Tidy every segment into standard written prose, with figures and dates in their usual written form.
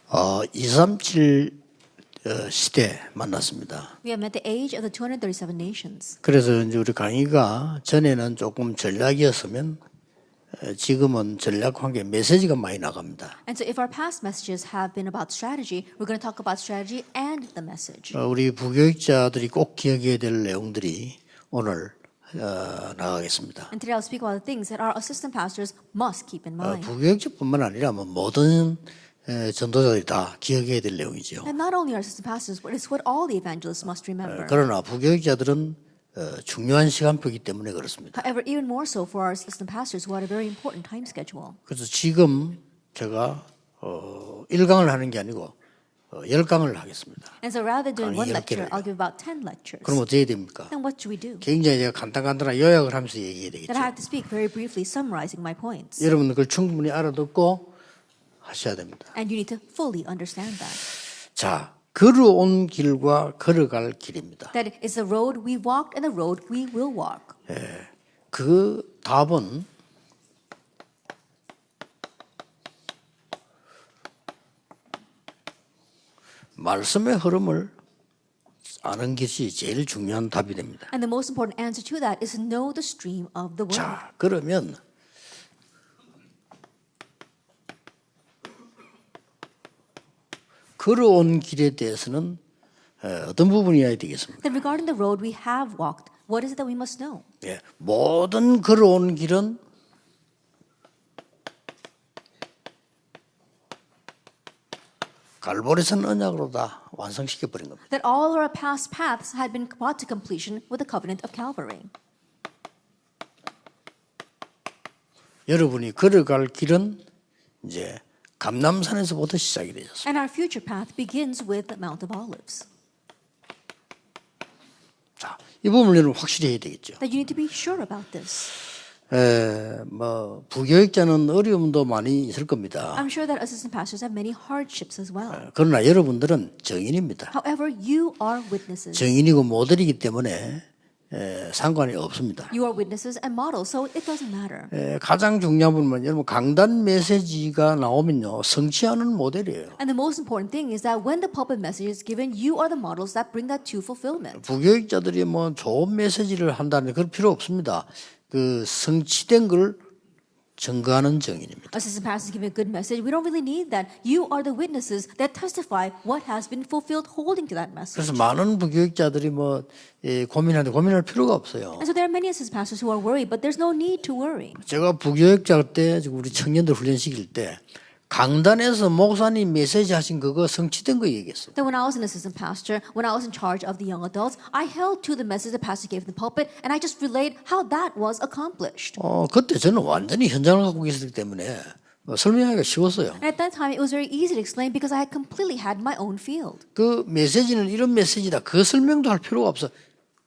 237 시대 만났습니다. We have met the age of the 237 nations. 그래서 이제 우리 강의가 전에는 조금 전략이었으면 지금은 전략과 함께 메시지가 많이 나갑니다. And so if our past messages have been about strategy, we're going to talk about strategy and the message. 우리 부교육자들이 꼭 기억해야 될 내용들이 오늘 나가겠습니다. And today I'll speak about the things that our assistant pastors must keep in mind. 부교육자뿐만 아니라 모든 전도자들이 다 기억해야 될 내용이죠. And not only our assistant pastors, but it's what all the evangelists must remember. 그러나 부교육자들은 중요한 시간표이기 때문에 그렇습니다. However, even more so for our assistant pastors who had a very important time schedule. 그래서 지금 제가 1강을 하는 게 아니고 10강을 하겠습니다. And so rather than doing one 강의 lecture, 10개를. I'll give about 10 lectures. 그럼 어떻게 됩니까? Then what should we do? 굉장히 제가 간단한 요약을 하면서 얘기해야 되겠죠. Then I have to speak very briefly summarizing my points. 여러분들 그걸 충분히 알아듣고 하셔야 됩니다. And you need to fully understand that. 자, 걸어온 길과 걸어갈 길입니다. That it's the road we walked and the road we will walk. 그 답은 말씀의 흐름을 아는 것이 제일 중요한 답이 됩니다. And the most important answer to that is to know the stream of the word. 자, 그러면 걸어온 길에 대해서는 어떤 부분이어야 되겠습니까? Then regarding the road we have walked, what is it that we must know? 예, 모든 걸어온 길은 갈보리선 언약으로 다 완성시켜 버린 겁니다. That all our past paths had been brought to completion with the covenant of Calvary. 여러분이 걸어갈 길은 이제 감람산에서부터 시작이 되셨습니다. And our future path begins with the Mount of Olives. 자, 이 부분을 여러분 확실히 해야 되겠죠. That you need to be sure about this. 부교육자는 어려움도 많이 있을 겁니다. I'm sure that assistant pastors have many hardships as well. 그러나 여러분들은 증인입니다. However, you are witnesses. 증인이고 모델이기 때문에 상관이 없습니다. You are witnesses and models, so it doesn't matter. 가장 중요한 부분은 여러분 강단 메시지가 나오면요 성취하는 모델이에요. And the most important thing is that when the pulpit message is given, you are the models that bring that to fulfillment. 부교육자들이 뭐 좋은 메시지를 한다는 그럴 필요 없습니다. 그 성취된 걸 증거하는 증인입니다. Assistant pastors give a good message. We don't really need that. You are the witnesses that testify what has been fulfilled holding to that message. 그래서 많은 부교육자들이 고민하는데 고민할 필요가 없어요. And so there are many assistant pastors who are worried, but there's no need to worry. 제가 부교육자 때 우리 청년들 훈련시킬 때 강단에서 목사님 메시지 하신 그거 성취된 거 얘기했어요. That when I was an assistant pastor, when I was in charge of the young adults, I held to the message the pastor gave in the pulpit, and I just relayed how that was accomplished. 그때 저는 완전히 현장을 갖고 있었기 때문에 설명하기가 쉬웠어요. And at that time, it was very easy to explain because I had completely had my own field. 그 메시지는 이런 메시지다. 그 설명도 할 필요가 없어.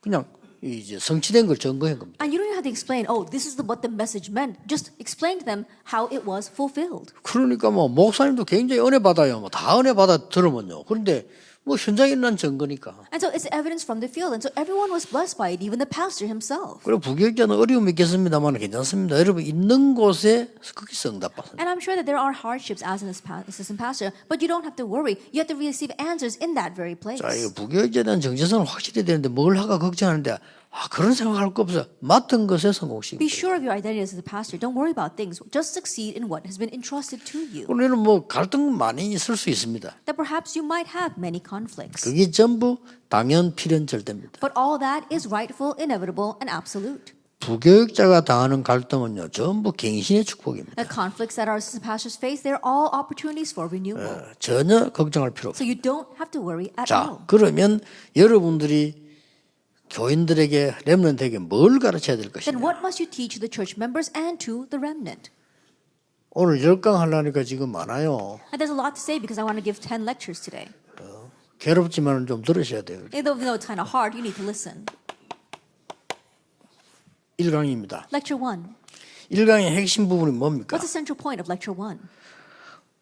그냥 이제 성취된 걸 증거한 겁니다. And you don't have to explain, oh, this is what the message meant. Just explain to them how it was fulfilled. 그러니까 목사님도 굉장히 은혜 받아요. 다 은혜 받아 들으면요. 그런데 현장에 일어난 증거니까. And so it's evidence from the field. And so everyone was blessed by it, even the pastor himself. 그리고 부교육자는 어려움이 있겠습니다만 괜찮습니다. 여러분 있는 곳에 거기서 응답받습니다. And I'm sure that there are hardships as an assistant pastor, but you don't have to worry. You have to receive answers in that very place. 자, 이거 부교육자에 대한 정체성을 확실히 되는데 뭘 하가 걱정하는데 그런 생각할 거 없어. 맡은 것에 성공시키고. Be sure of your identity as a pastor. Don't worry about things. Just succeed in what has been entrusted to you. 우리는 갈등 많이 있을 수 있습니다. That perhaps you might have many conflicts. 그게 전부 당연 필연 절대입니다. But all that is rightful, inevitable, and absolute. 부교육자가 당하는 갈등은요 전부 갱신의 축복입니다. The conflicts that our assistant pastors face, they're all opportunities for renewal. 전혀 걱정할 필요 없어요. So you don't have to worry at 자, all. 그러면 여러분들이 교인들에게 렘넌트에게 뭘 가르쳐야 될 Then 것이냐? what must you teach the church members and to the remnant? 오늘 10강 하려니까 지금 많아요. And there's a lot to say because I want to give 10 lectures today. 괴롭지만 좀 들으셔야 돼요. Even though it's kind of hard, you need to listen. 1강입니다. Lecture 1. 1강의 핵심 부분이 뭡니까? What's the central point of lecture 1?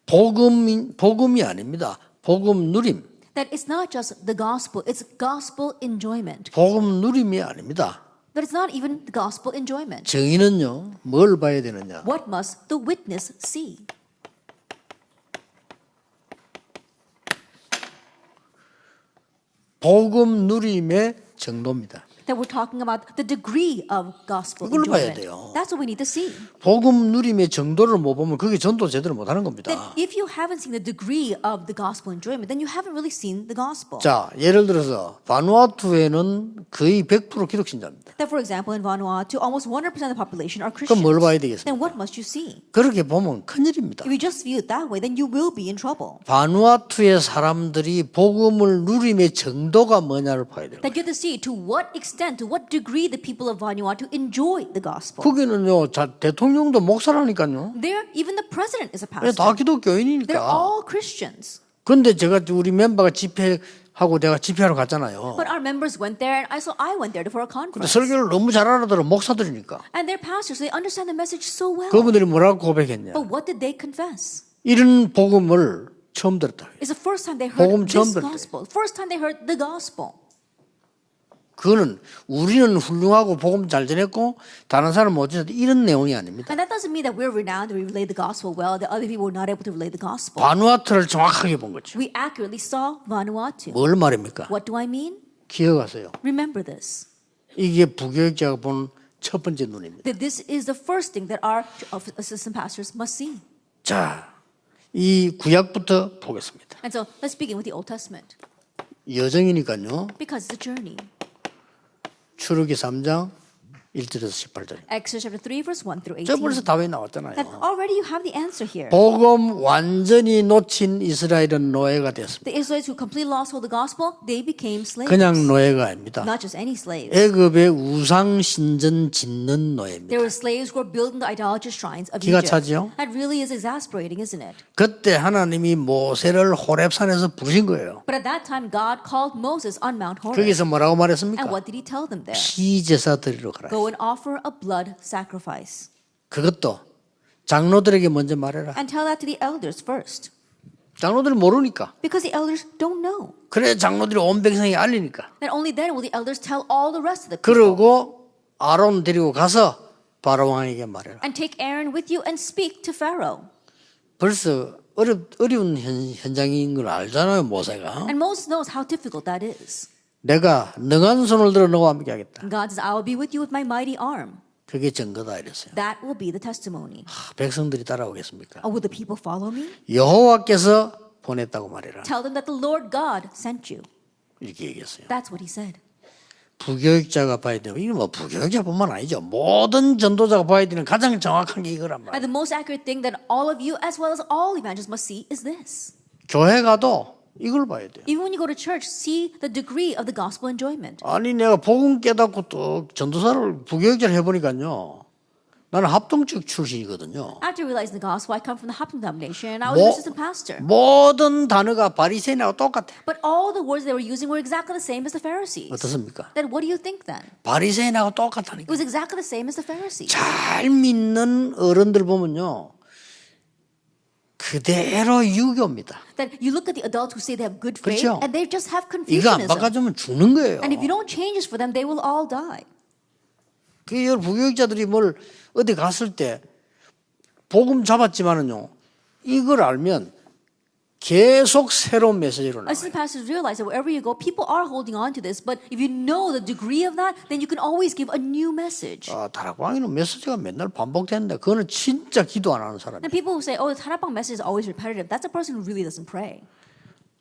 복음이 아닙니다. 복음 누림. That it's not just the gospel, it's gospel enjoyment. 복음 누림이 아닙니다. But it's not even the gospel enjoyment. 증인은요, 뭘 봐야 되느냐? What must the witness see? 복음 누림의 정도입니다. That we're talking about the degree of gospel 이걸로 봐야 enjoyment. 돼요. That's what we need to see. 복음 누림의 정도를 못 보면 그게 전도 제대로 못 하는 겁니다. That if you haven't seen the degree of the gospel enjoyment, then you haven't really seen the gospel. 자, 예를 들어서 바누아투에는 거의 100% 기독 신자입니다. That, for example, in Vanuatu, almost 100% of the population are 그럼 뭘 Christians. 봐야 되겠습니까? Then what must you see? 그렇게 보면 큰일입니다. If you just view it that way, then you will be in trouble. 바누아투의 사람들이 복음을 누림의 정도가 뭐냐를 봐야 돼요. That you have to see to what extent, to what degree the people of Vanuatu enjoy the gospel. 거기는요, 대통령도 목사라니까요. There, even the president is a 다 pastor. They're 기독교인이니까. all Christians. 그런데 제가 우리 멤버가 집회하고 내가 집회하러 갔잖아요. But our members went there, and I went there for a 근데 conference. 설교를 너무 잘 알아들어 목사들이니까. And their pastors, they understand the message so well. 그분들이 뭐라고 고백했냐? But what did they confess? 이런 복음을 처음 들었다. It's the first time they 복음 heard 처음 this 들을 때. gospel. First time they heard the gospel. 그거는 우리는 훌륭하고 복음 잘 전했고 다른 사람 못 전했다 이런 내용이 아닙니다. And that doesn't mean that we're renowned, that we relay the gospel well, that other people were not able to relay the gospel. 바누아투를 정확하게 본 거죠. We accurately saw Vanuatu. 뭘 말입니까? What do I mean? 기억하세요. Remember this. 이게 부교육자가 본 첫 번째 눈입니다. That this is the first thing that our assistant pastors must see. 자, 이 구약부터 보겠습니다. And so let's begin with the Old Testament. 여정이니까요. Because it's a journey. 출애굽기 3장 1절에서 18절. Exodus chapter 3, verse 1 through 저 18. 벌써 답이 나왔잖아요. That already you have the answer here. 복음 완전히 놓친 이스라엘은 노예가 됐습니다. The Israelites who completely lost hold of the gospel, they became slaves. 그냥 노예가 아닙니다. Not just any slaves. 애굽의 우상 신전 짓는 There 노예입니다. were slaves who were building the idolatrous shrines of 기가 Egypt. 차지요? That really is exasperating, isn't it? 그때 하나님이 모세를 호렙산에서 부르신 거예요. But at that time, God called Moses on Mount Horeb. 거기서 뭐라고 And 말했습니까? what did he tell them there? 피제사 드리러 가라. Go and offer a blood sacrifice. 그것도 장로들에게 먼저 말해라. And tell that to the elders first. 장로들이 모르니까. Because the elders don't know. 그래 장로들이 온 백성에 알리니까. Then only then will the elders tell all the rest of the people. 그러고 아론 데리고 가서 바로 왕에게 말해라. And take Aaron with you and speak to Pharaoh. 벌써 어려운 현장인 걸 알잖아요, 모세가. And Moses knows how difficult that is. 내가 능한 손을 들어 너와 함께 하겠다. And God says, I will be with you with my mighty arm. 그게 증거다 이랬어요. That will be the testimony. 백성들이 따라오겠습니까? Will the people follow me? 여호와께서 보냈다고 말해라. Tell them that the Lord God sent you. 이렇게 얘기했어요. That's what he said. 부교육자가 봐야 되고 이게 뭐 부교육자뿐만 아니죠. 모든 전도자가 봐야 되는 가장 정확한 게 이거란 And 말이에요. the most accurate thing that all of you, as well as all evangelists, must see is this. 교회 가도 이걸 봐야 돼요. Even when you go to church, see the degree of the gospel enjoyment. 아니 내가 복음 깨닫고 또 전도사를 부교육자를 해보니까요. 나는 합동측 출신이거든요. After realizing the gospel, I come from the Hapam denomination, and I was an assistant pastor. 모든 단어가 바리새인하고 똑같아. But all the words they were using were exactly the same as the Pharisees. 어떻습니까? Then what do you think then? 바리새인하고 It 똑같다니까. was exactly the same as the Pharisees. 잘 믿는 어른들 보면요. 그대로 유교입니다. That you look at the adults who say they have good faith, 그렇죠? and they just have 이거 안 Confucianism. 바꿔주면 죽는 거예요. And if you don't change this for them, they will all die. 그 부교육자들이 뭘 어디 갔을 때 복음 잡았지만은요. 이걸 알면 계속 새로운 메시지로 나와요. Assistant pastors realize that wherever you go, people are holding on to this. But if you know the degree of that, then you can always give a new message. 다락방에는 메시지가 맨날 반복되는데 그거는 진짜 기도 안 하는 사람이에요. And people who say, oh, the Tarapang message is always repetitive, that's a person who really doesn't pray.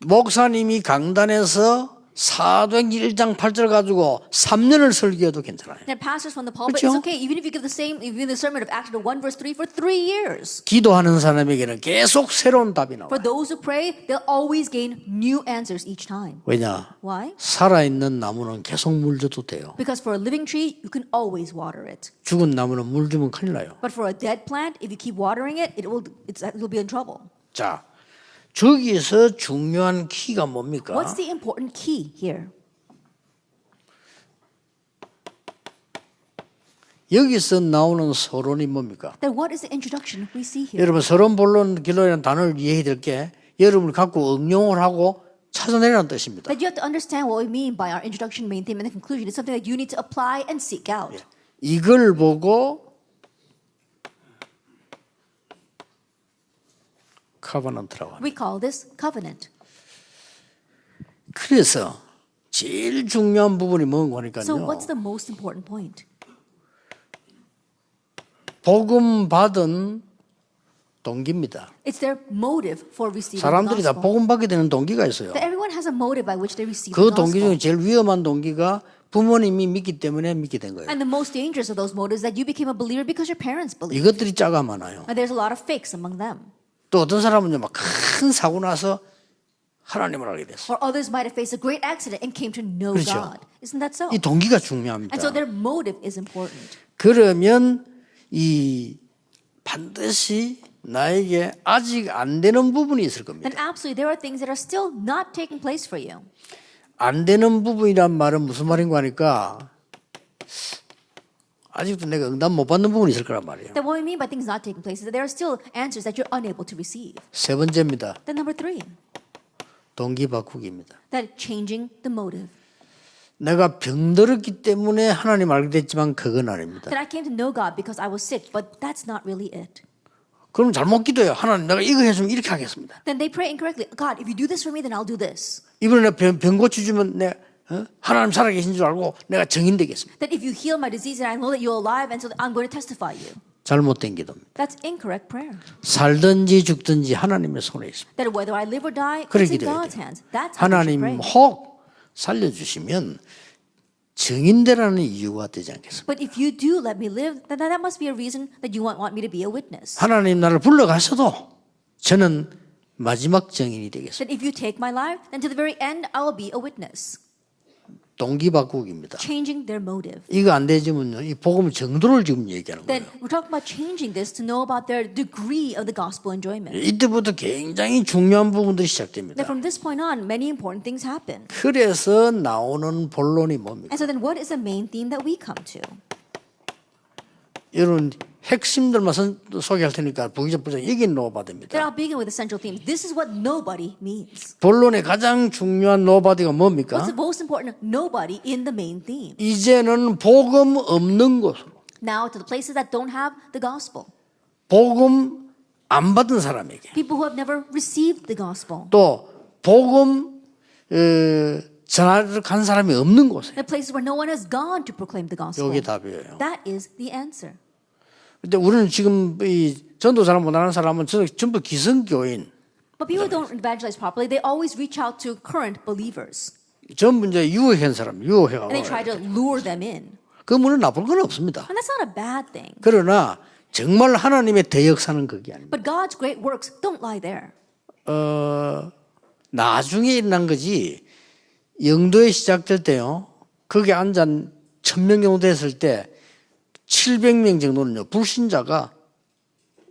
목사님이 강단에서 사도행전 1장 8절 가지고 3년을 설교해도 괜찮아요. And pastors from the pulpit, 그렇죠? it's okay, even if you give the same, even the sermon of Acts 1 verse 3 for 3 years. 기도하는 사람에게는 계속 새로운 답이 나와요. For those who pray, they'll always gain new answers each time. 왜냐? Why? 살아있는 나무는 계속 물 줘도 돼요. Because for a living tree, you can always water it. 죽은 나무는 물 주면 큰일 나요. But for a dead plant, if you keep watering it, it'll be in trouble. 자, 저기서 중요한 키가 뭡니까? What's the important key here? 여기서 나오는 서론이 뭡니까? Then what is the introduction we see here? 여러분 서론 본론 결론이라는 단어를 이해해야 될 게 여러분을 갖고 응용을 하고 찾아내라는 뜻입니다. That you have to understand what we mean by our introduction, main theme, and the conclusion. It's something that you need to apply and seek out. 이걸 보고 커버넌트라고 합니다. We call this covenant. 그래서 제일 중요한 부분이 뭔가 So 하니까요. what's the most important point? 복음 받은 동기입니다. It's their motive for receiving the 사람들이 다 gospel. 복음 받게 되는 동기가 있어요. That everyone has a motive by which they receive 그 the 동기 중에 gospel. 제일 위험한 동기가 부모님이 믿기 때문에 믿게 된 거예요. And the most dangerous of those motives is that you became a believer because your parents believed. 이것들이 짜가 많아요. And there's a lot of fakes among them. 또 어떤 사람은요, 막 큰 사고 나서 하나님을 알게 됐어요. Or others might have faced a great accident and came to know 그렇죠. God. Isn't that so? 이 동기가 중요합니다. And so their motive is important. 그러면 이 반드시 나에게 아직 안 되는 부분이 있을 겁니다. Then absolutely there are things that are still not taking place for you. 안 되는 부분이란 말은 무슨 말인가 하니까 아직도 내가 응답 못 받는 부분이 있을 거란 말이에요. That what we mean by things not taking place is that there are still answers that you're unable to receive. 세 번째입니다. Then number 3, 동기 바꾸기입니다. that changing the motive. 내가 병들었기 때문에 하나님 알게 됐지만 그건 아닙니다. That I came to know God because I was sick, but that's not really it. 그럼 잘못 기도해요. 하나님 내가 이거 해주면 이렇게 하겠습니다. Then they pray incorrectly. God, if you do this for me, then I'll do this. 이번에 병 고쳐주면 내가 하나님 살아계신 줄 알고 내가 증인 되겠습니다. That if you heal my disease, then I know that you're alive, and so I'm going to testify you. 잘못된 기도입니다. That's incorrect prayer. 살든지 죽든지 하나님의 손에 있습니다. That whether I live or die, 그래 it's in 기도해야 God's 돼요. hands. That's how we should 하나님 pray. 혹 살려주시면 증인되라는 이유가 되지 않겠습니까? But if you do let me live, then that must be a reason that you want me to be a witness. 하나님 나를 불러가셔도 저는 마지막 증인이 되겠습니다. That if you take my life, then to the very end, I will be a witness. 동기 바꾸기입니다. Changing their motive. 이거 안 되지면요, 이 복음 정도를 지금 얘기하는 Then 거예요. we're talking about changing this to know about their degree of the gospel enjoyment. 이때부터 굉장히 중요한 부분들이 시작됩니다. That from this point on, many important things happen. 그래서 나오는 본론이 뭡니까? And so then what is the main theme that we come to? 여러분 핵심들만 소개할 테니까 부기적부터 얘기는 넣어봐야 Then 됩니다. I'll begin with the central theme. This is what nobody means. 본론의 가장 중요한 노바디가 What's 뭡니까? the most important nobody in the main theme? 이제는 복음 없는 곳으로, Now to the places that don't have the gospel. 복음 안 받은 사람에게, People who have never received the gospel. 또 복음 전하러 간 사람이 없는 곳에, The places where no one has gone to proclaim the gospel. 여기 답이에요. That is the answer. 근데 우리는 지금 이 전도사람 못하는 사람은 전부 기성교인, But people who don't evangelize properly, they always reach out to current believers. 전부 이제 유혹한 사람, 유혹해가고. And they try to lure them in. 그 문은 나쁠 건 없습니다. And that's not a bad thing. 그러나 정말 하나님의 대역사는 그게 아닙니다. But God's great works don't lie there. 나중에 일어난 거지. 영도에 시작될 때요. 거기 앉아 1000명 정도 됐을 때 700명 정도는요. 불신자가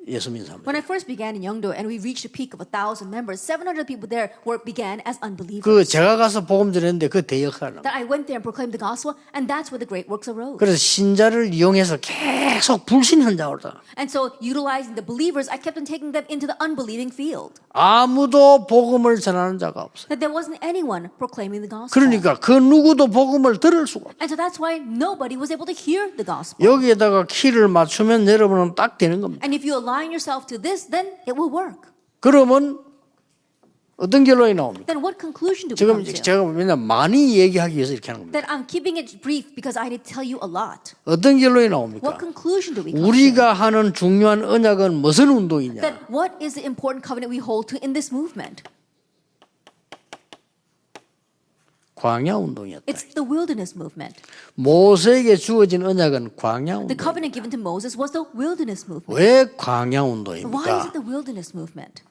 예수 믿는 사람들. When I first began in Yeongdo and we reached a peak of 1,000 members, 700 people there began as unbelievers. 그 제가 가서 복음 전했는데 그 대역사는. That I went there and proclaimed the gospel, and that's where the great works arose. 그래서 신자를 이용해서 계속 불신 현장으로 다. And so, utilizing the believers, I kept on taking them into the unbelieving field. 아무도 복음을 전하는 자가 없어요. That there wasn't anyone proclaiming the gospel. 그러니까 그 누구도 복음을 들을 수가 없어요. And so that's why nobody was able to hear the gospel. 여기에다가 키를 맞추면 여러분은 딱 되는 겁니다. And if you align yourself to this, then it will work. 그러면 어떤 결론이 나옵니까? Then what conclusion do we 지금 come to? 제가 왜냐 많이 얘기하기 위해서 이렇게 하는 겁니다. That I'm keeping it brief because I need to tell you a lot. 어떤 결론이 나옵니까? What conclusion do we come to? 우리가 하는 중요한 언약은 무슨 운동이냐? That what is the important covenant we hold to in this movement? 광야 운동이었다. It's the wilderness movement. 모세에게 주어진 언약은 광야 The 운동. covenant given to Moses was the wilderness movement. 왜 광야 Why is 운동입니까? it the wilderness movement?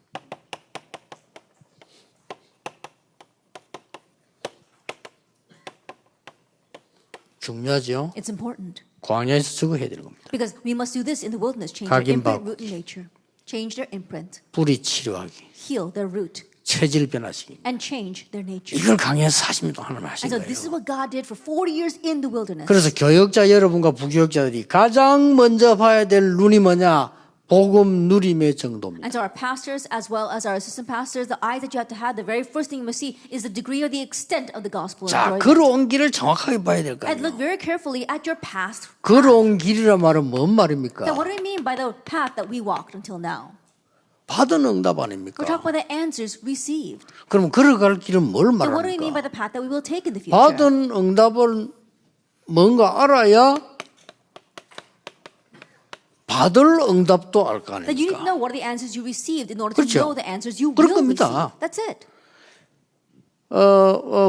중요하죠. It's important 광야에서 저거 해야 되는 겁니다. because we must do this in the wilderness. Change 각인 their imprint, 바꾸기. root, and nature. Change their imprint, 뿌리 치료하기, heal their root, 체질 변화시키기. and change their nature. 이걸 강해서 40년 동안 하나님 하신 And so this is 거예요. what God did for 40 years in the wilderness. 그래서 교역자 여러분과 부교역자들이 가장 먼저 봐야 될 눈이 뭐냐? 복음 누림의 정도입니다. And so our pastors, as well as our assistant pastors, the eyes that you have to have, the very first thing you must see is the degree or the extent of the gospel 자, enjoyment. 걸어온 길을 정확하게 봐야 될 거 And look 아니에요. very carefully at your past. 걸어온 길이란 말은 뭔 말입니까? Now, what do I mean by the path that we walked until now? 받은 응답 아닙니까? We're talking about the answers received. 그럼 걸어갈 길은 뭘 And what do we mean by 말합니까? the path that we will take in the future? 받은 응답을 뭔가 알아야 받을 응답도 알 거 That you need to 아닙니까? know what are the answers you received in order to 그렇죠. know the answers you 그럴 will 겁니다. receive. That's it.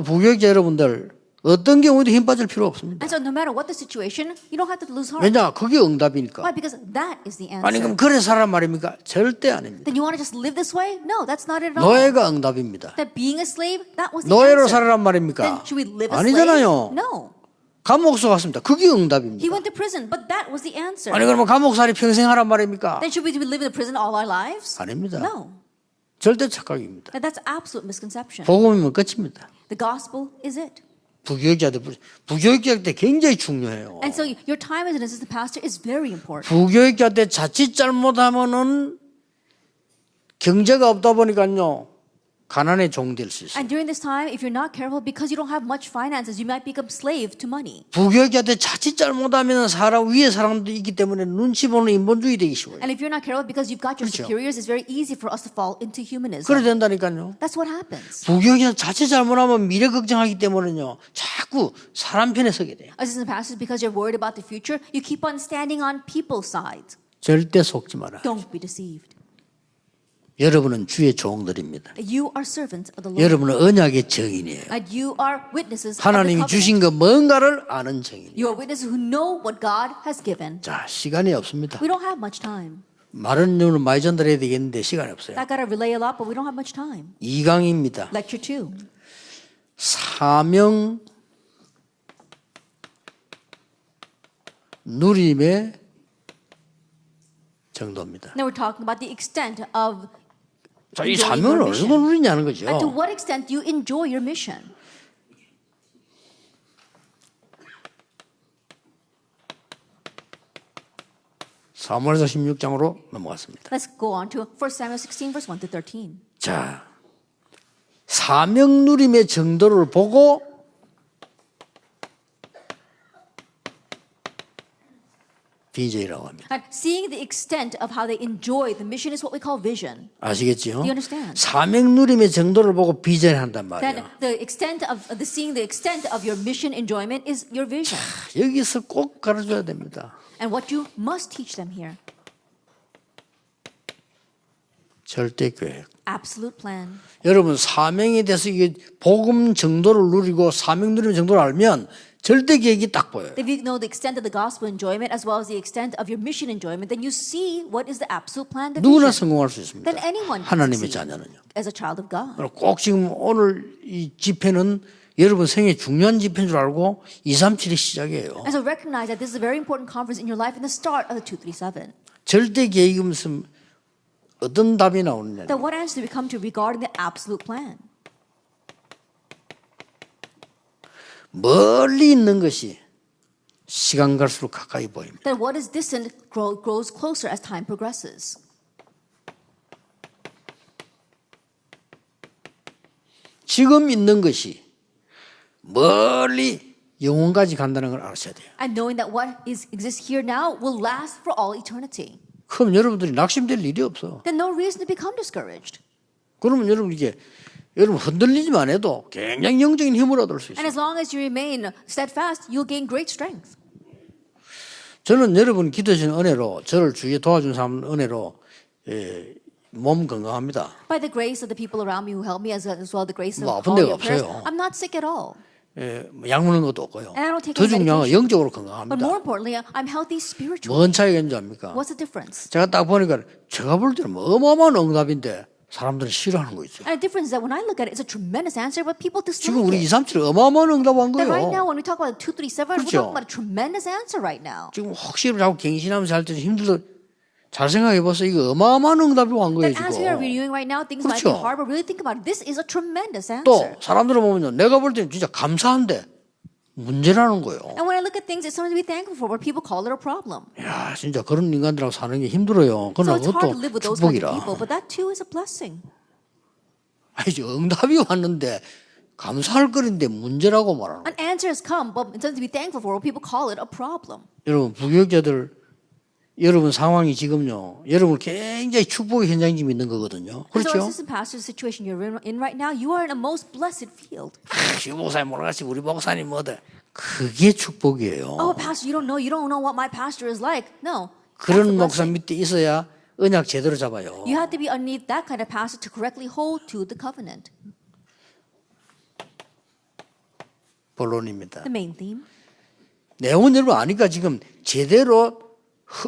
부교육자 여러분들 어떤 경우에도 힘 빠질 필요 없습니다. And so no matter what the situation, you don't have to lose heart. 왜냐? 그게 응답이니까. Why? Because that is the 아니 answer. 그럼 그래 살란 말입니까? 절대 아닙니다. Then you want to just live this way? No, that's not it at all. 노예가 응답입니다. That being a slave, that was the 노예로 answer. 살란 Then 말입니까? should we live as 아니잖아요. slaves? No. 감옥서 갔습니다. 그게 He 응답입니다. went to prison, but that was the answer. 아니 그러면 감옥살이 평생 하란 말입니까? Then should we live in the prison all our lives? 아닙니다. No. 절대 착각입니다. That's absolute misconception. 복음이면 끝입니다. The gospel is it. 부교육자 때 굉장히 중요해요. And so your time as an assistant pastor is very important. 부교육자 때 자칫 잘못하면은 경제가 없다 보니까요 가난에 종될 수 있어요. And during this time, if you're not careful, because you don't have much finances, you might become slave to money. 부교육자 때 자칫 잘못하면 사람 위에 사람도 있기 때문에 눈치 보는 인본주의 되기 쉬워요. And if you're not careful, because you've got your 그렇죠. superiors, it's very easy for us to fall into humanism. 그래 된다니까요. That's what happens. 부교육자 자칫 잘못하면 미래 걱정하기 때문에요 자꾸 사람 편에 서게 돼요. Assistant pastors, because you're worried about the future, you keep on standing on people's side. 절대 속지 마라. Don't be deceived. 여러분은 주의 종들입니다. You are servants of the Lord. 여러분은 언약의 증인이에요. And you are witnesses of the 하나님이 covenant. 주신 거 뭔가를 아는 증인. You are witnesses who know what God has given. 자, 시간이 없습니다. We don't have much time. 말은 이유는 많이 전달해야 되겠는데 시간이 없어요. I got to relay a lot, but we don't have much time. 2강입니다. Lecture 2. 사명 누림의 정도입니다. Now we're talking about the extent of 자, 이 enjoying 사명을 your 어느 정도 mission. 누리냐는 거죠. And to what extent do you enjoy your mission? 사무엘서 16장으로 넘어갔습니다. Let's go on to 1 Samuel 16, verse 1 to 13. 자, 사명 누림의 정도를 보고 BJ라고 합니다. And seeing the extent of how they enjoy the mission is what we call vision. 아시겠지요? Do you understand? 사명 누림의 정도를 보고 비전을 한단 Then 말이에요. the extent of seeing the extent of your mission enjoyment is your vision. 여기서 꼭 가르쳐야 됩니다. And what you must teach them here. 절대 계획. Absolute plan. 여러분 사명에 대해서 이게 복음 정도를 누리고 사명 누리는 정도를 알면 절대 계획이 딱 보여요. If you know the extent of the gospel enjoyment as well as the extent of your mission enjoyment, then you see what is the absolute plan, the 누구나 vision. 성공할 수 있습니다. Then anyone can 하나님의 succeed 자녀는요. as a child of God. 꼭 지금 오늘 이 집회는 여러분 생애 중요한 집회인 줄 알고 237이 시작이에요. And so recognize that this is a very important conference in your life and the start of the 237. 절대 계획이 없으면 어떤 답이 나오느냐. Then what answer do we come to regarding the absolute plan? 멀리 있는 것이 시간 갈수록 가까이 보입니다. Then what is distant grows closer as time progresses. 지금 있는 것이 멀리 영원까지 간다는 걸 아셔야 돼요. And knowing that what exists here now will last for all eternity. 그럼 여러분들이 낙심될 일이 없어. Then no reason to become discouraged. 그러면 여러분 이게 여러분 흔들리지만 해도 굉장히 영적인 힘을 얻을 수 And 있어요. as long as you remain steadfast, you'll gain great strength. 저는 여러분 기도하신 은혜로 저를 주위에 도와준 사람 은혜로 몸 건강합니다. By the grace of the people around me who help me, as well the grace of 뭐 아픈 all 데가 your prayers, 없어요. I'm not sick at all. 약 먹는 것도 없고요. And I don't take 더 any 중요한 건 medication. 영적으로 But 건강합니다. more importantly, I'm healthy spiritually. 뭔 차이가 있는지 압니까? What's the difference? 제가 딱 보니까 제가 볼 때는 어마어마한 응답인데 사람들은 싫어하는 거 있죠. And the difference is that when I look at it, it's a tremendous answer, but people 지금 dislike 우리 it. 237 어마어마한 응답한 That right 거예요. now, when we talk about 237, we're 그렇죠. talking about a tremendous answer right now. 지금 혹시 자꾸 갱신하면서 할 때 힘들어. 잘 생각해 보세요. 이거 어마어마한 응답이 온 거예요, That as we are 지금. renewing right now, things might be 그렇죠. hard, but really think about it. This is a tremendous 또 answer. 사람들을 보면요. 내가 볼 때는 진짜 감사한데 문제라는 거예요. And when I look at things, it's something to be thankful for, but people call it a problem. 야, 진짜 그런 인간들하고 사는 게 힘들어요. So 그러나 it's hard to 그것도 live with those kinds of 축복이라. people, but that too is a blessing. 아니, 응답이 왔는데 감사할 거리인데 문제라고 말하는 거예요. An answer has come, but instead to be thankful for, people call it a problem. 여러분, 부교육자들 여러분 상황이 지금요. 여러분 굉장히 축복의 현장이 지금 있는 거거든요. And so, 그렇죠? assistant pastor, the situation you're in right now, you are in a most blessed field. 이 목사님 몰라같이 우리 목사님 뭐다. 그게 축복이에요. Oh, pastor, you don't know what my pastor is like. No. That's a 그런 목사 blessing. 밑에 있어야 언약 제대로 잡아요. You have to be underneath that kind of pastor to correctly hold to the covenant. 본론입니다. The main theme. 내용은 여러분 아니까 지금 제대로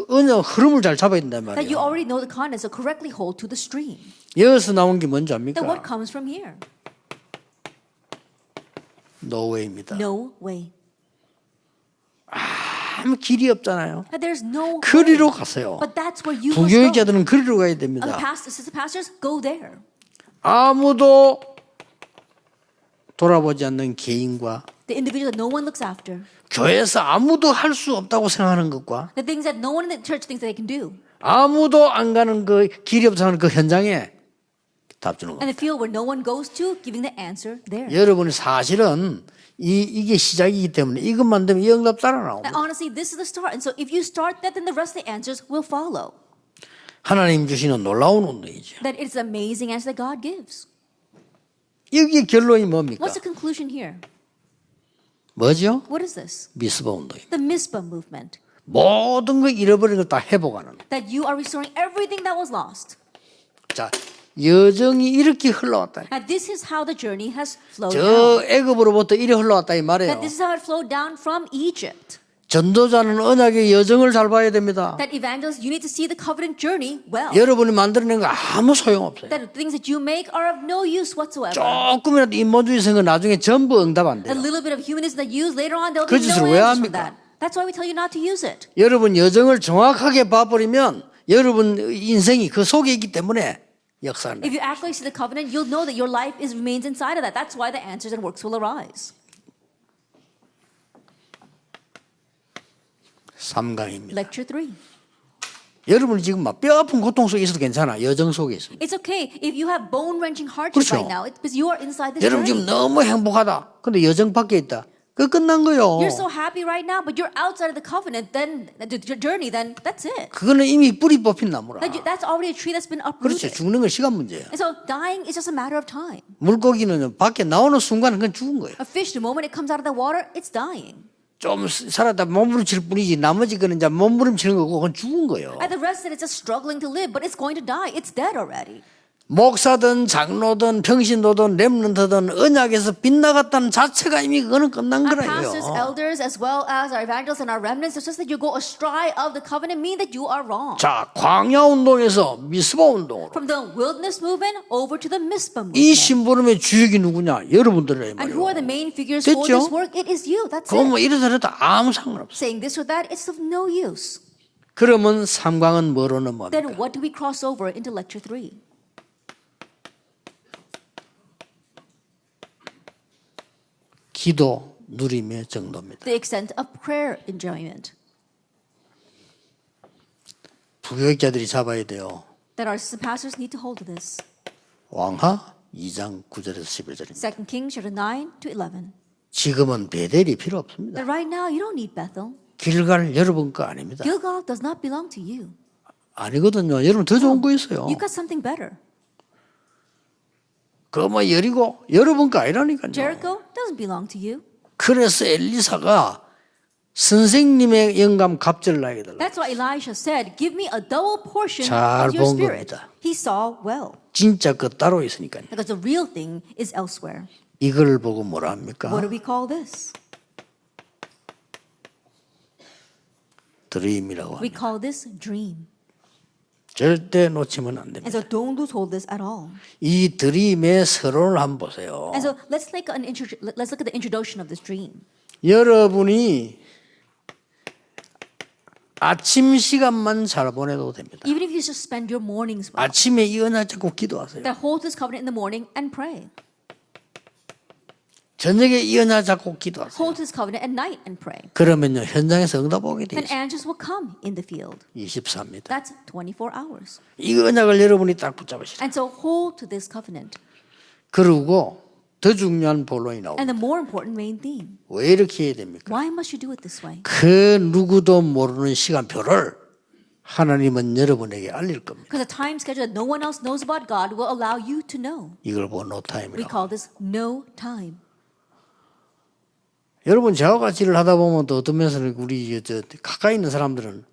언약 흐름을 잘 잡아야 된단 That you 말이에요. already know the content, so correctly hold to the stream. 여기서 나온 게 뭔지 압니까? Then what comes from here? 노웨이입니다. No way. 아무 길이 없잖아요. That there's no way. 그리로 가세요. But that's where you must go. 부교육자들은 그리로 가야 And the 됩니다. assistant pastors go there. 아무도 돌아보지 않는 개인과 The individual that no one looks after. 교회에서 아무도 할 수 없다고 생각하는 것과 The things that no one in the church thinks that they can do. 아무도 안 가는 그 길이 없다는 그 현장에 답 주는 And 겁니다. the field where no one goes to, giving the answer there. 여러분이 사실은 이게 시작이기 때문에 이것만 되면 이 응답 따라 And 나옵니다. honestly, this is the start. And so if you start that, then the rest of the answers will follow. 하나님 주시는 놀라운 운동이죠. That it's an amazing answer that God gives. 여기 결론이 뭡니까? What's the conclusion here? 뭐죠? What is this? 미스바 운동입니다. The Mizpah movement. 모든 걸 잃어버린 걸 다 회복하는. That you are restoring everything that was lost. 자, 여정이 이렇게 흘러왔다. And this is how the journey has flowed 저 down. 애굽으로부터 이리 흘러왔다 이 말이에요. That this is how it flowed down from Egypt. 전도자는 언약의 여정을 잘 봐야 됩니다. That evangelists, you need to see the covenant journey well. 여러분이 만들어낸 거 아무 소용없어요. That the things that you make are of no use whatsoever. 조금이라도 인본주의 생각 나중에 전부 응답 안 A 돼요. little bit of humanism that you use later on, there'll 그 be 짓을 no 왜 answers for 합니까? that. That's why we tell you not to use it. 여러분 여정을 정확하게 봐버리면 여러분 인생이 그 속에 있기 때문에 역사는 If you actually see the covenant, you'll know that your life remains inside of that. That's why the answers and works will arise. 3강입니다. Lecture 3. 여러분이 지금 막 뼈아픈 고통 속에 있어도 괜찮아. 여정 속에 있습니다. It's okay if you have bone-wrenching hardship 그렇죠. right now. It's because you are inside this 여러분 지금 journey. 너무 행복하다. 근데 여정 밖에 있다. 그 끝난 거요. You're so happy right now, but you're outside of the covenant. Then the journey. Then that's it. 그거는 이미 뿌리 뽑힌 나무라. That's already a tree that's been 그렇죠. uprooted. 죽는 건 시간 문제예요. And so dying is just a matter of time. 물고기는 밖에 나오는 순간 그건 죽은 거예요. A fish, the moment it comes out of the water, it's dying. 좀 살았다 몸부림칠 뿐이지 나머지 거는 이제 몸부림치는 거고 그건 죽은 거예요. And the rest of it is just struggling to live, but it's going to die. It's dead already. 목사든 장로든 평신도든 렘넌트든 언약에서 빗나갔다는 자체가 이미 그거는 끝난 Our 거라요. pastors, elders, as well as our evangelists and our remnants, it's just that you go astray of the covenant, mean that you are wrong. 자, 광야 운동에서 미스바 운동으로 From the wilderness movement over to the Mizpah 이 movement. 심부름의 주역이 누구냐? 여러분들이란 And who are the 말이에요. main figures for 됐죠? this work? It is you. That's 그건 뭐 it. 이래저래도 아무 상관없어. Saying this or that, it's of no use. 그러면 3강은 뭐로 넘어갑니까? Then what do we cross over into lecture 3? 기도 누림의 정도입니다. The extent of prayer enjoyment. 부교육자들이 잡아야 돼요. That our assistant pastors need to hold to this. 왕하 2장 9절에서 11절입니다. 2 Kings chapter 9 to 11. 지금은 베델이 필요 없습니다. That right now you don't need Bethel. 길갈 여러분 거 아닙니다. Gilgal does not belong to you. 아니거든요. 여러분 더 좋은 거 있어요. You've got something better. 그거 뭐 여리고 여러분 거 아니라니까요. Jericho doesn't belong to you. 그래서 엘리사가 선생님의 영감 갑절나게 달라. That's why Elisha said, give me a double portion 잘 of your 본 spirit. 겁니다. He saw well. 진짜 그 따로 있으니까요. Because the real thing is elsewhere. 이걸 보고 뭐라 합니까? What do we call this? 드림이라고 We 합니다. call this dream. 절대 놓치면 안 And 됩니다. so don't lose hold of this at all. 이 드림의 서론을 한번 보세요. And so let's look at the introduction of this dream. 여러분이 아침 시간만 잘 보내도 됩니다. Even if you just spend your mornings well, 아침에 이 언약 잡고 기도하세요. that hold this covenant in the morning and pray. 저녁에 이 언약 잡고 기도하세요. Hold this covenant at night and pray. 그러면요 현장에서 응답 오게 돼 And 있어요. answers will come in the field. 24입니다. That's 24 hours. 이 언약을 여러분이 딱 붙잡으시라. And so hold to this covenant. 그리고 더 중요한 본론이 나옵니다. And the more important main theme. 왜 이렇게 해야 됩니까? Why must you do it this way? 그 누구도 모르는 시간표를 하나님은 여러분에게 알릴 겁니다. Because a time schedule that no one else knows about God will allow you to know. 이걸 보고 We 노타임이라고. call this no time. 여러분 저와 같이 일을 하다 보면 또 어떤 면에서는 우리 저 가까이 있는 사람들은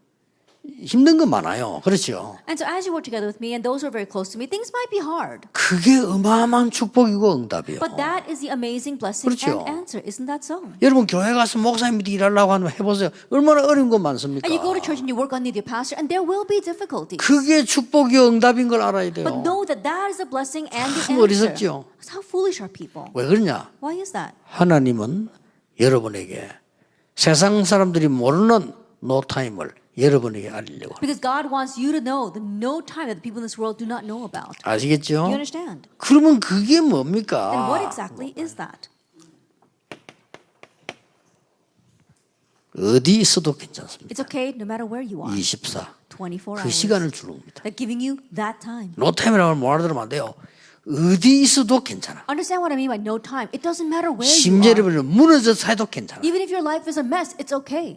힘든 건 많아요. 그렇죠? And so as you work together with me and those who are very close to me, things might be hard. 그게 어마어마한 축복이고 응답이에요. But that is the amazing blessing 그렇죠. and answer. Isn't that so? 여러분 교회 가서 목사님 밑에 일하려고 하면 해보세요. 얼마나 어려운 거 많습니까? And you go to church and you work underneath your pastor, and there will be difficulties. 그게 축복이요 응답인 걸 알아야 돼요. But know that that is a blessing and the 참 answer. 어리석죠. How foolish are people? 왜 그러냐? Why is that? 하나님은 여러분에게 세상 사람들이 모르는 노타임을 여러분에게 알리려고. Because God wants you to know the no time that the people in this world do not know about. 아시겠죠? You understand? 그러면 그게 And 뭡니까? what exactly is that? 어디 있어도 괜찮습니다. It's okay no matter where you are. 24. 24 그 hours. 시간을 주는 겁니다. They're giving you that time. 노타임이라고 못 알아들으면 안 돼요. 어디 있어도 괜찮아. Understand what I mean by no time? It doesn't matter where you 심지어 are. 여러분은 무너져 사도 괜찮아. Even if your life is a mess, it's okay.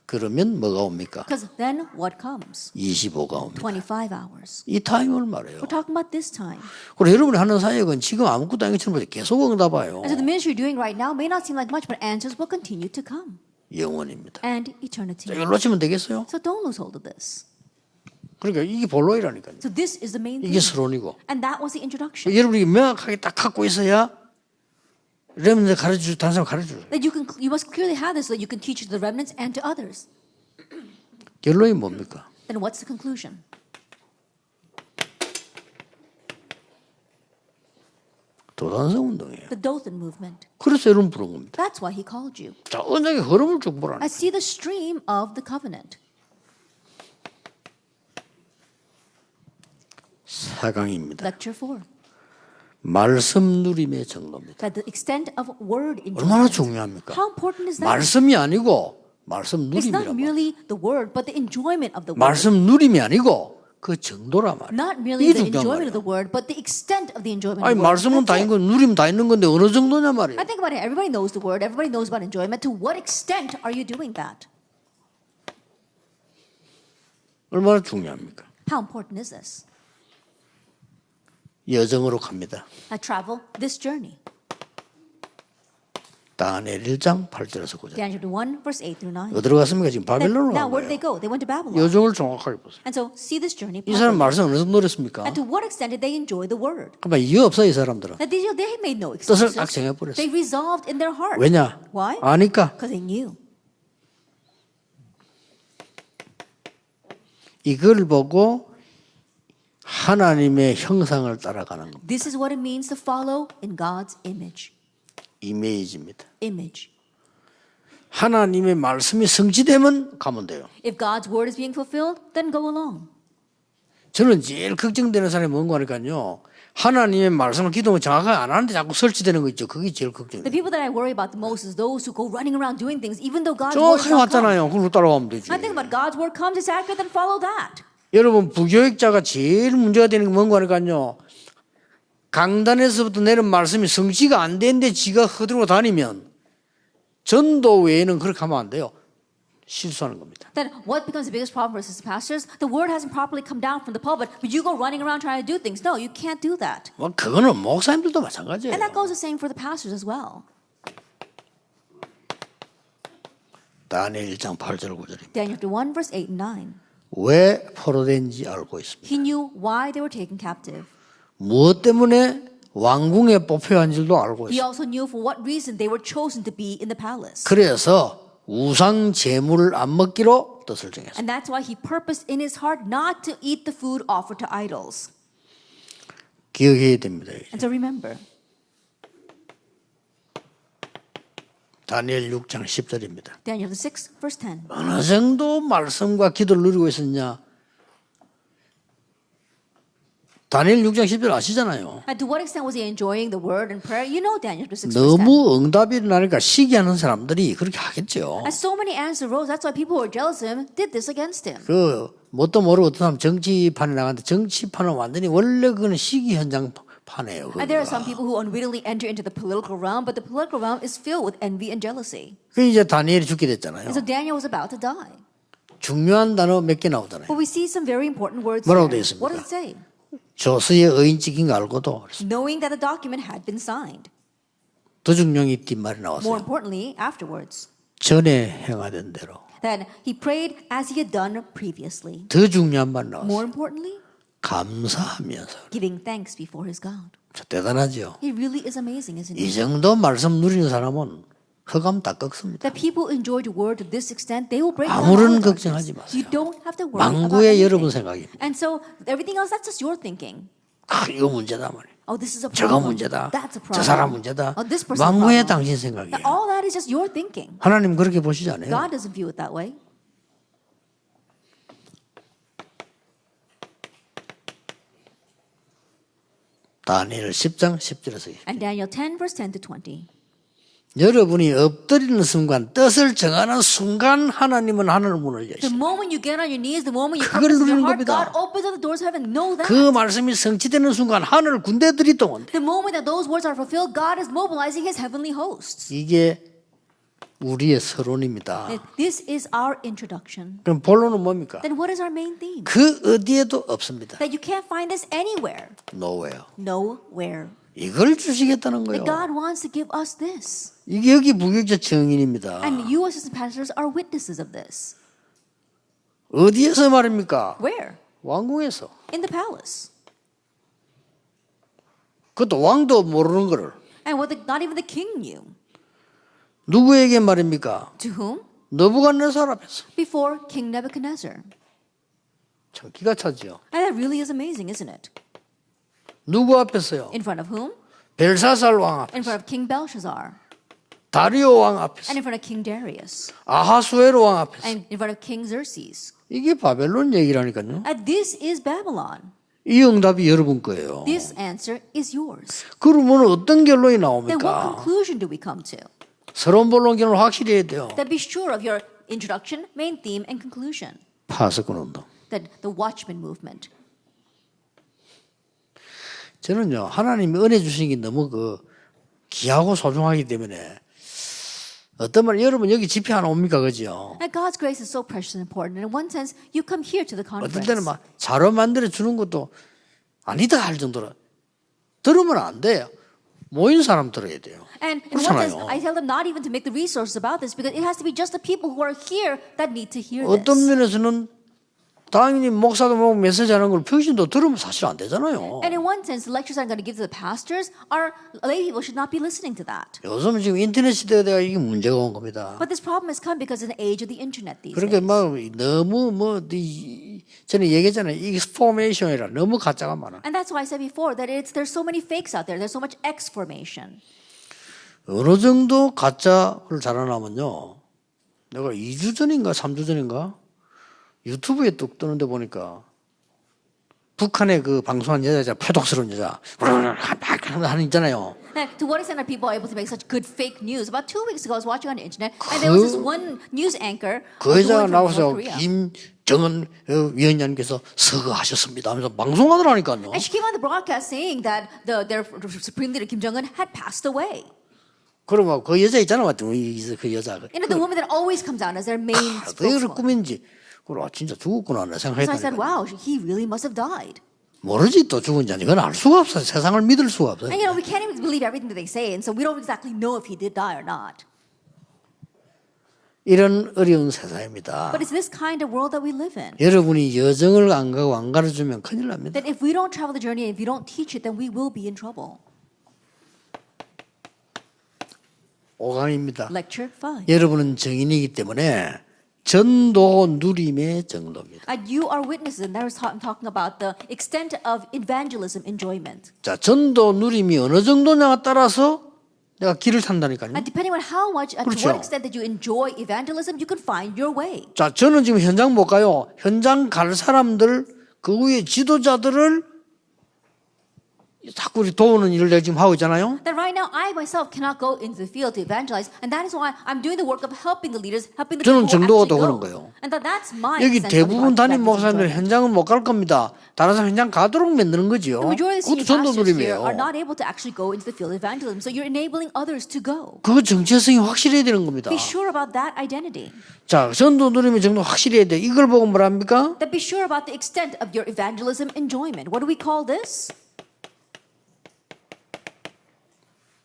그러면 뭐가 옵니까? Because then what comes? 25가 옵니다. 25 hours. 이 타임을 말해요. We're talking about this time. 그리고 여러분이 하는 사역은 지금 아무것도 아닌 것처럼 계속 응답와요. And so the ministry you're doing right now may not seem like much, but answers will continue to come. 영원입니다. And eternity. 이걸 놓치면 되겠어요? So don't lose hold of this. 그러니까 이게 본론이라니까요. So this is the main 이게 thing. 서론이고. And that was the introduction. 여러분이 명확하게 딱 갖고 있어야 여러분들 가르쳐주고 다른 사람 가르쳐줘요. That you must clearly have this so that you can teach it to the remnants and to others. 결론이 뭡니까? Then what's the conclusion? 도단성 운동이에요. The Dothan movement. 그래서 여러분 부른 겁니다. That's why he called you. 자, 언약의 흐름을 쭉 보라는 I see the stream of the covenant. 4강입니다. Lecture 4. 말씀 누림의 정도입니다. That the extent of word 얼마나 enjoyment. 중요합니까? How important is that? 말씀이 아니고 말씀 It's not 누림이란 말이에요. merely the word, but the enjoyment of the word. 말씀 누림이 아니고 그 정도란 말이에요. Not merely 이게 the 중요한 enjoyment of 말이에요. the word, but the extent of the enjoyment 아니 of the word. 말씀은 다 That's 있는 it. 건 누림 다 있는 건데 어느 정도냐 말이에요. I think about it. Everybody knows the word. Everybody knows about enjoyment. To what extent are you doing that? 얼마나 중요합니까? How important is this? 여정으로 갑니다. I travel this journey. 다니엘 1장 8절에서 9절. Daniel chapter 1, verse 8 through 9. 어디로 갔습니까? 지금 바벨론으로 Now, 간 where did they 거예요. go? They went to Babylon. 여정을 정확하게 보세요. And so, see this journey. 이 사람 properly. 말씀 어느 정도 노렸습니까? And to what extent did they enjoy the word? 그러니까 이유 없어 이 사람들은. That they made no 뜻을 excuses. 딱 정해버렸어. They resolved in their heart. 왜냐? Why? 아니까. Because they knew. 이걸 보고 하나님의 형상을 따라가는 겁니다. This is what it means to follow in God's image. 이미지입니다. Image. 하나님의 말씀이 성취되면 가면 돼요. If God's word is being fulfilled, then go along. 저는 제일 걱정되는 사람이 뭔가 하니까요. 하나님의 말씀을 기도를 정확하게 안 하는데 자꾸 설치되는 거 있죠. 그게 제일 The 걱정돼요. people that I worry about the most is those who go running around doing things, even though God's word 정확하게 is not come. 왔잖아요. 그걸로 따라가면 되지. I think about God's word comes, it's accurate, then follow that. 여러분 부교육자가 제일 문제가 되는 게 뭔가 하니까요. 강단에서부터 내는 말씀이 성취가 안 되는데 지가 흐드러고 다니면 전도 외에는 그렇게 하면 안 돼요. 실수하는 겁니다. Then what becomes the biggest problem for us as pastors? The word hasn't properly come down from the pulpit, but you go running around trying to do things. No, you can't do that. 뭐 그거는 목사님들도 마찬가지예요. And that goes the same for the pastors as well. 다니엘 1장 8절 9절입니다. Daniel chapter 1, verse 8 and 9. 왜 포로된지 알고 있습니다. He knew why they were taken captive. 무엇 때문에 왕궁에 뽑혀야 한 줄도 알고 He 있습니다. also knew for what reason they were chosen to be in the palace. 그래서 우상 제물을 안 먹기로 뜻을 정했습니다. And that's why he purposed in his heart not to eat the food offered to idols. 기억해야 됩니다. And so remember, 다니엘 6장 10절입니다. Daniel 6, verse 10. 어느 정도 말씀과 기도를 누리고 있었냐? 다니엘 6장 10절 아시잖아요. And to what extent was he enjoying the word and prayer? You know Daniel 6, verse 10. 너무 응답이 일어나니까 시기하는 사람들이 그렇게 하겠죠. As so many answers arose, that's why people who were jealous of him did this against him. 그 뭣도 모르고 어떤 사람 정치판에 나갔는데 정치판은 완전히 원래 그거는 시기 현장 판이에요. And there are some people who unwittingly enter into the political realm, but the political realm is filled with envy and jealousy. 그 이제 다니엘이 죽게 됐잖아요. And so Daniel was about to die. 중요한 단어 몇 개 나오잖아요. But we see some very important words 뭐라고 here. 되어 있습니까? What does it say? 조서의 의인 찍힌 거 알고도 Knowing that the document had been signed. 더 중요한 게 뒷말이 More 나왔어요. importantly, afterwards, 전에 행하던 대로. that he prayed as he had done previously. 더 중요한 말 More 나왔어요. importantly, 감사하면서. giving thanks before his God. 저 대단하죠. He really is amazing, isn't 이 he? 정도 말씀 누리는 사람은 허감 다 꺾습니다. That people enjoy the word to this extent, they will break down 아무런 all the 걱정하지 darkness. 마세요. You don't have to worry about 망구의 여러분 anything. 생각입니다. And so everything else, that's just your thinking. 이거 문제다 말이에요. Oh, this is a 저거 problem. 문제다. That's a 저 사람 problem. 문제다. Oh, this person's a 망구의 problem. 당신 생각이에요. That all that is just your thinking. 하나님 그렇게 보시지 않아요. God doesn't view it that way. 다니엘 10장 10절에서 And Daniel 10, verse 10 to 20. 여러분이 엎드리는 순간 뜻을 정하는 순간 하나님은 하늘 문을 The 여시고 moment you get on your knees, the moment you 그걸 purpose in your 누리는 heart, 겁니다. God opens up the doors of heaven. Know that. 그 말씀이 성취되는 순간 하늘 군대들이 동원돼. The moment that those words are fulfilled, God is mobilizing His heavenly hosts. 이게 우리의 서론입니다. This is our introduction. 그럼 본론은 뭡니까? Then what is our main theme? 그 어디에도 없습니다. That you can't find this anywhere. Nowhere. Nowhere. 이걸 주시겠다는 거예요. That God wants to give us this. 이게 여기 무역자 증인입니다. And you, assistant pastors, are witnesses of this. 어디에서 말입니까? Where? 왕궁에서. In the palace. 그것도 왕도 모르는 거를. And what not even the king knew. 누구에게 말입니까? To whom? 느부갓네살 앞에서. Before King Nebuchadnezzar. 참 기가 차죠. And that really is amazing, isn't it? 누구 앞에서요? In front of whom? 벨사살 왕 앞에. In front of King Belshazzar. 다리오 왕 앞에서. And in front of King Darius. 아하수에로 왕 앞에서. And in front of King Xerxes. 이게 바벨론 얘기라니까요. And this is Babylon. 이 응답이 여러분 거예요. This answer is yours. 그러면 어떤 결론이 Then what 나옵니까? conclusion do we come to? 서론 본론 결론 확실히 해야 돼요. That be sure of your introduction, main theme, and conclusion. 파수꾼 운동. That the Watchman movement. 저는요 하나님이 은혜 주신 게 너무 귀하고 소중하기 때문에 어떤 말 여러분 여기 집회 하나 옵니까 그죠? And God's grace is so precious and important. And in one sense, you come here to the 어떤 conference. 때는 막 자료 만들어 주는 것도 아니다 할 정도로 들으면 안 돼요. 모인 사람 들어야 돼요. And in one sense, 그렇잖아요. I tell them not even to make the resources about this because it has to be just the people who are here that need to hear 어떤 this. 면에서는 당연히 목사도 뭐 메시지 하는 걸 평신도 들으면 사실 안 되잖아요. And in one sense, the lectures I'm going to give to the pastors are lay people should not be listening to that. 요즘 지금 인터넷 시대에 이게 문제가 온 겁니다. But this problem has come because of the age of the internet these 그렇게 days. 막 너무 전에 얘기했잖아요. 익스포메이션이라 너무 가짜가 많아. And that's why I said before that there's so many fakes out there. There's so much X formation. 어느 정도 가짜를 자라나면요. 내가 2주 전인가 3주 전인가 유튜브에 뚝 뜨는데 보니까 북한의 그 방송한 여자 표독스러운 여자 하는 있잖아요. And to what extent are people able to make such good fake news? About 2 weeks ago, I was watching on the internet, and there was this one news anchor 그 who 여자가 was from 나와서 North Korea. 김정은 위원장님께서 서거하셨습니다 하면서 방송하더라니까요. And she came on the broadcast saying that their Supreme Leader Kim Jong-un had passed away. 그러면 그 여자 있잖아, 그 여자. You know, the woman that always comes out as their main 왜 spokeswoman. 꿈인지. 그래, 진짜 죽었구나 So I said, 생각했다니까. wow, he really must have died. 모르지 또 죽은지 아니. 그건 알 수가 없어. 세상을 믿을 수가 없어요. And you know, we can't even believe everything that they say, and so we don't exactly know if he did die or not. 이런 어려운 세상입니다. But it's this kind of world that we live in. 여러분이 여정을 안 가고 안 가르치면 큰일 납니다. That if we don't travel the journey and if you don't teach it, then we will be in trouble. 5강입니다. Lecture 5. 여러분은 정인이기 때문에 전도 누림의 정도입니다. And you are witnesses, and that was talking about the extent of evangelism enjoyment. 자, 전도 누림이 어느 정도냐에 따라서 내가 길을 탄다니까요. And depending on how much, and to 그렇죠. what extent that you enjoy evangelism, you can find your way. 자, 저는 지금 현장 못 가요. 현장 갈 사람들, 그 위에 지도자들을 자꾸 우리 도우는 일을 내가 지금 하고 있잖아요. That right now I myself cannot go into the field to evangelize, and that is why I'm doing the work of helping the leaders, helping the people 저는 who 정도가 actually 더 그런 go. 거예요. And that's my 여기 sense of 대부분 담임 evangelism 목사님들 enjoyment. 현장은 못 갈 겁니다. 다른 사람 현장 가도록 만드는 거지요. The majority of 그것도 senior pastors here 전도들이에요. are not able to actually go into the field of evangelism, so you're enabling others to go. 그거 정체성이 확실해야 되는 겁니다. Be sure about that identity. 자, 전도 누리면 정도 확실해야 돼. 이걸 보고 뭐랍니까? That be sure about the extent of your evangelism enjoyment. What do we call this?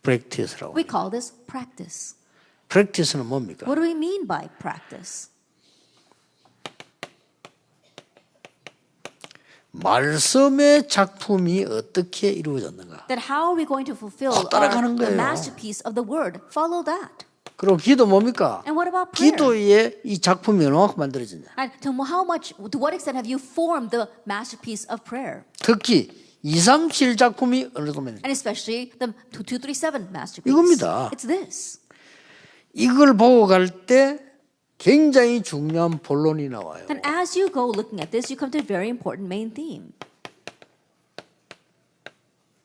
프랙티스라고. We call this practice. 프랙티스는 뭡니까? What do we mean by practice? 말씀의 작품이 어떻게 이루어졌는가? That how are we going to fulfill 따라가는 the 거예요. masterpiece of the word? Follow that. 그리고 기도 뭡니까? And what about prayer? 기도에 이 작품이 얼마만큼 만들어졌냐? And to how much, to what extent have you formed the masterpiece of prayer? 특히 237 작품이 어느 정도 만들어졌냐? And especially the 2237 masterpiece. 이겁니다. It's this. 이걸 보고 갈 때 굉장히 중요한 본론이 나와요. And as you go looking at this, you come to a very important main theme.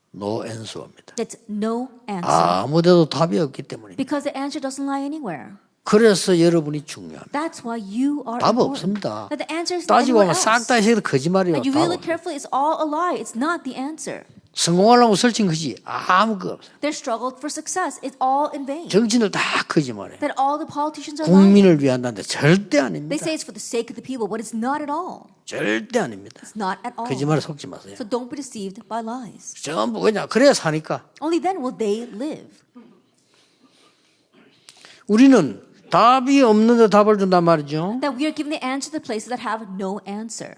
노 앤서입니다. It's no answer. 아무데도 답이 없기 때문입니다. Because the answer doesn't lie anywhere. 그래서 여러분이 중요합니다. That's why you are 답 important. 없습니다. That the answer is 따지고 anywhere 보면 else. 싹 다 해석도 거짓말이에요. And you 답 really 없어요. carefully, it's all a lie. It's not the answer. 성공하려고 설친 거지 아무 거 없어요. They're struggled for success. It's all in vain. 정치인들 다 거짓말이에요. That all the politicians are lying. 국민을 위한다는데 절대 They 아닙니다. say it's for the sake of the people, but it's not at all. 절대 아닙니다. It's not at all. 거짓말에 속지 마세요. So don't be deceived by lies. 전부 그냥 그래야 사니까. Only then will they live. 우리는 답이 없는데 답을 준단 말이죠. That we are given the answer to the places that have no answer.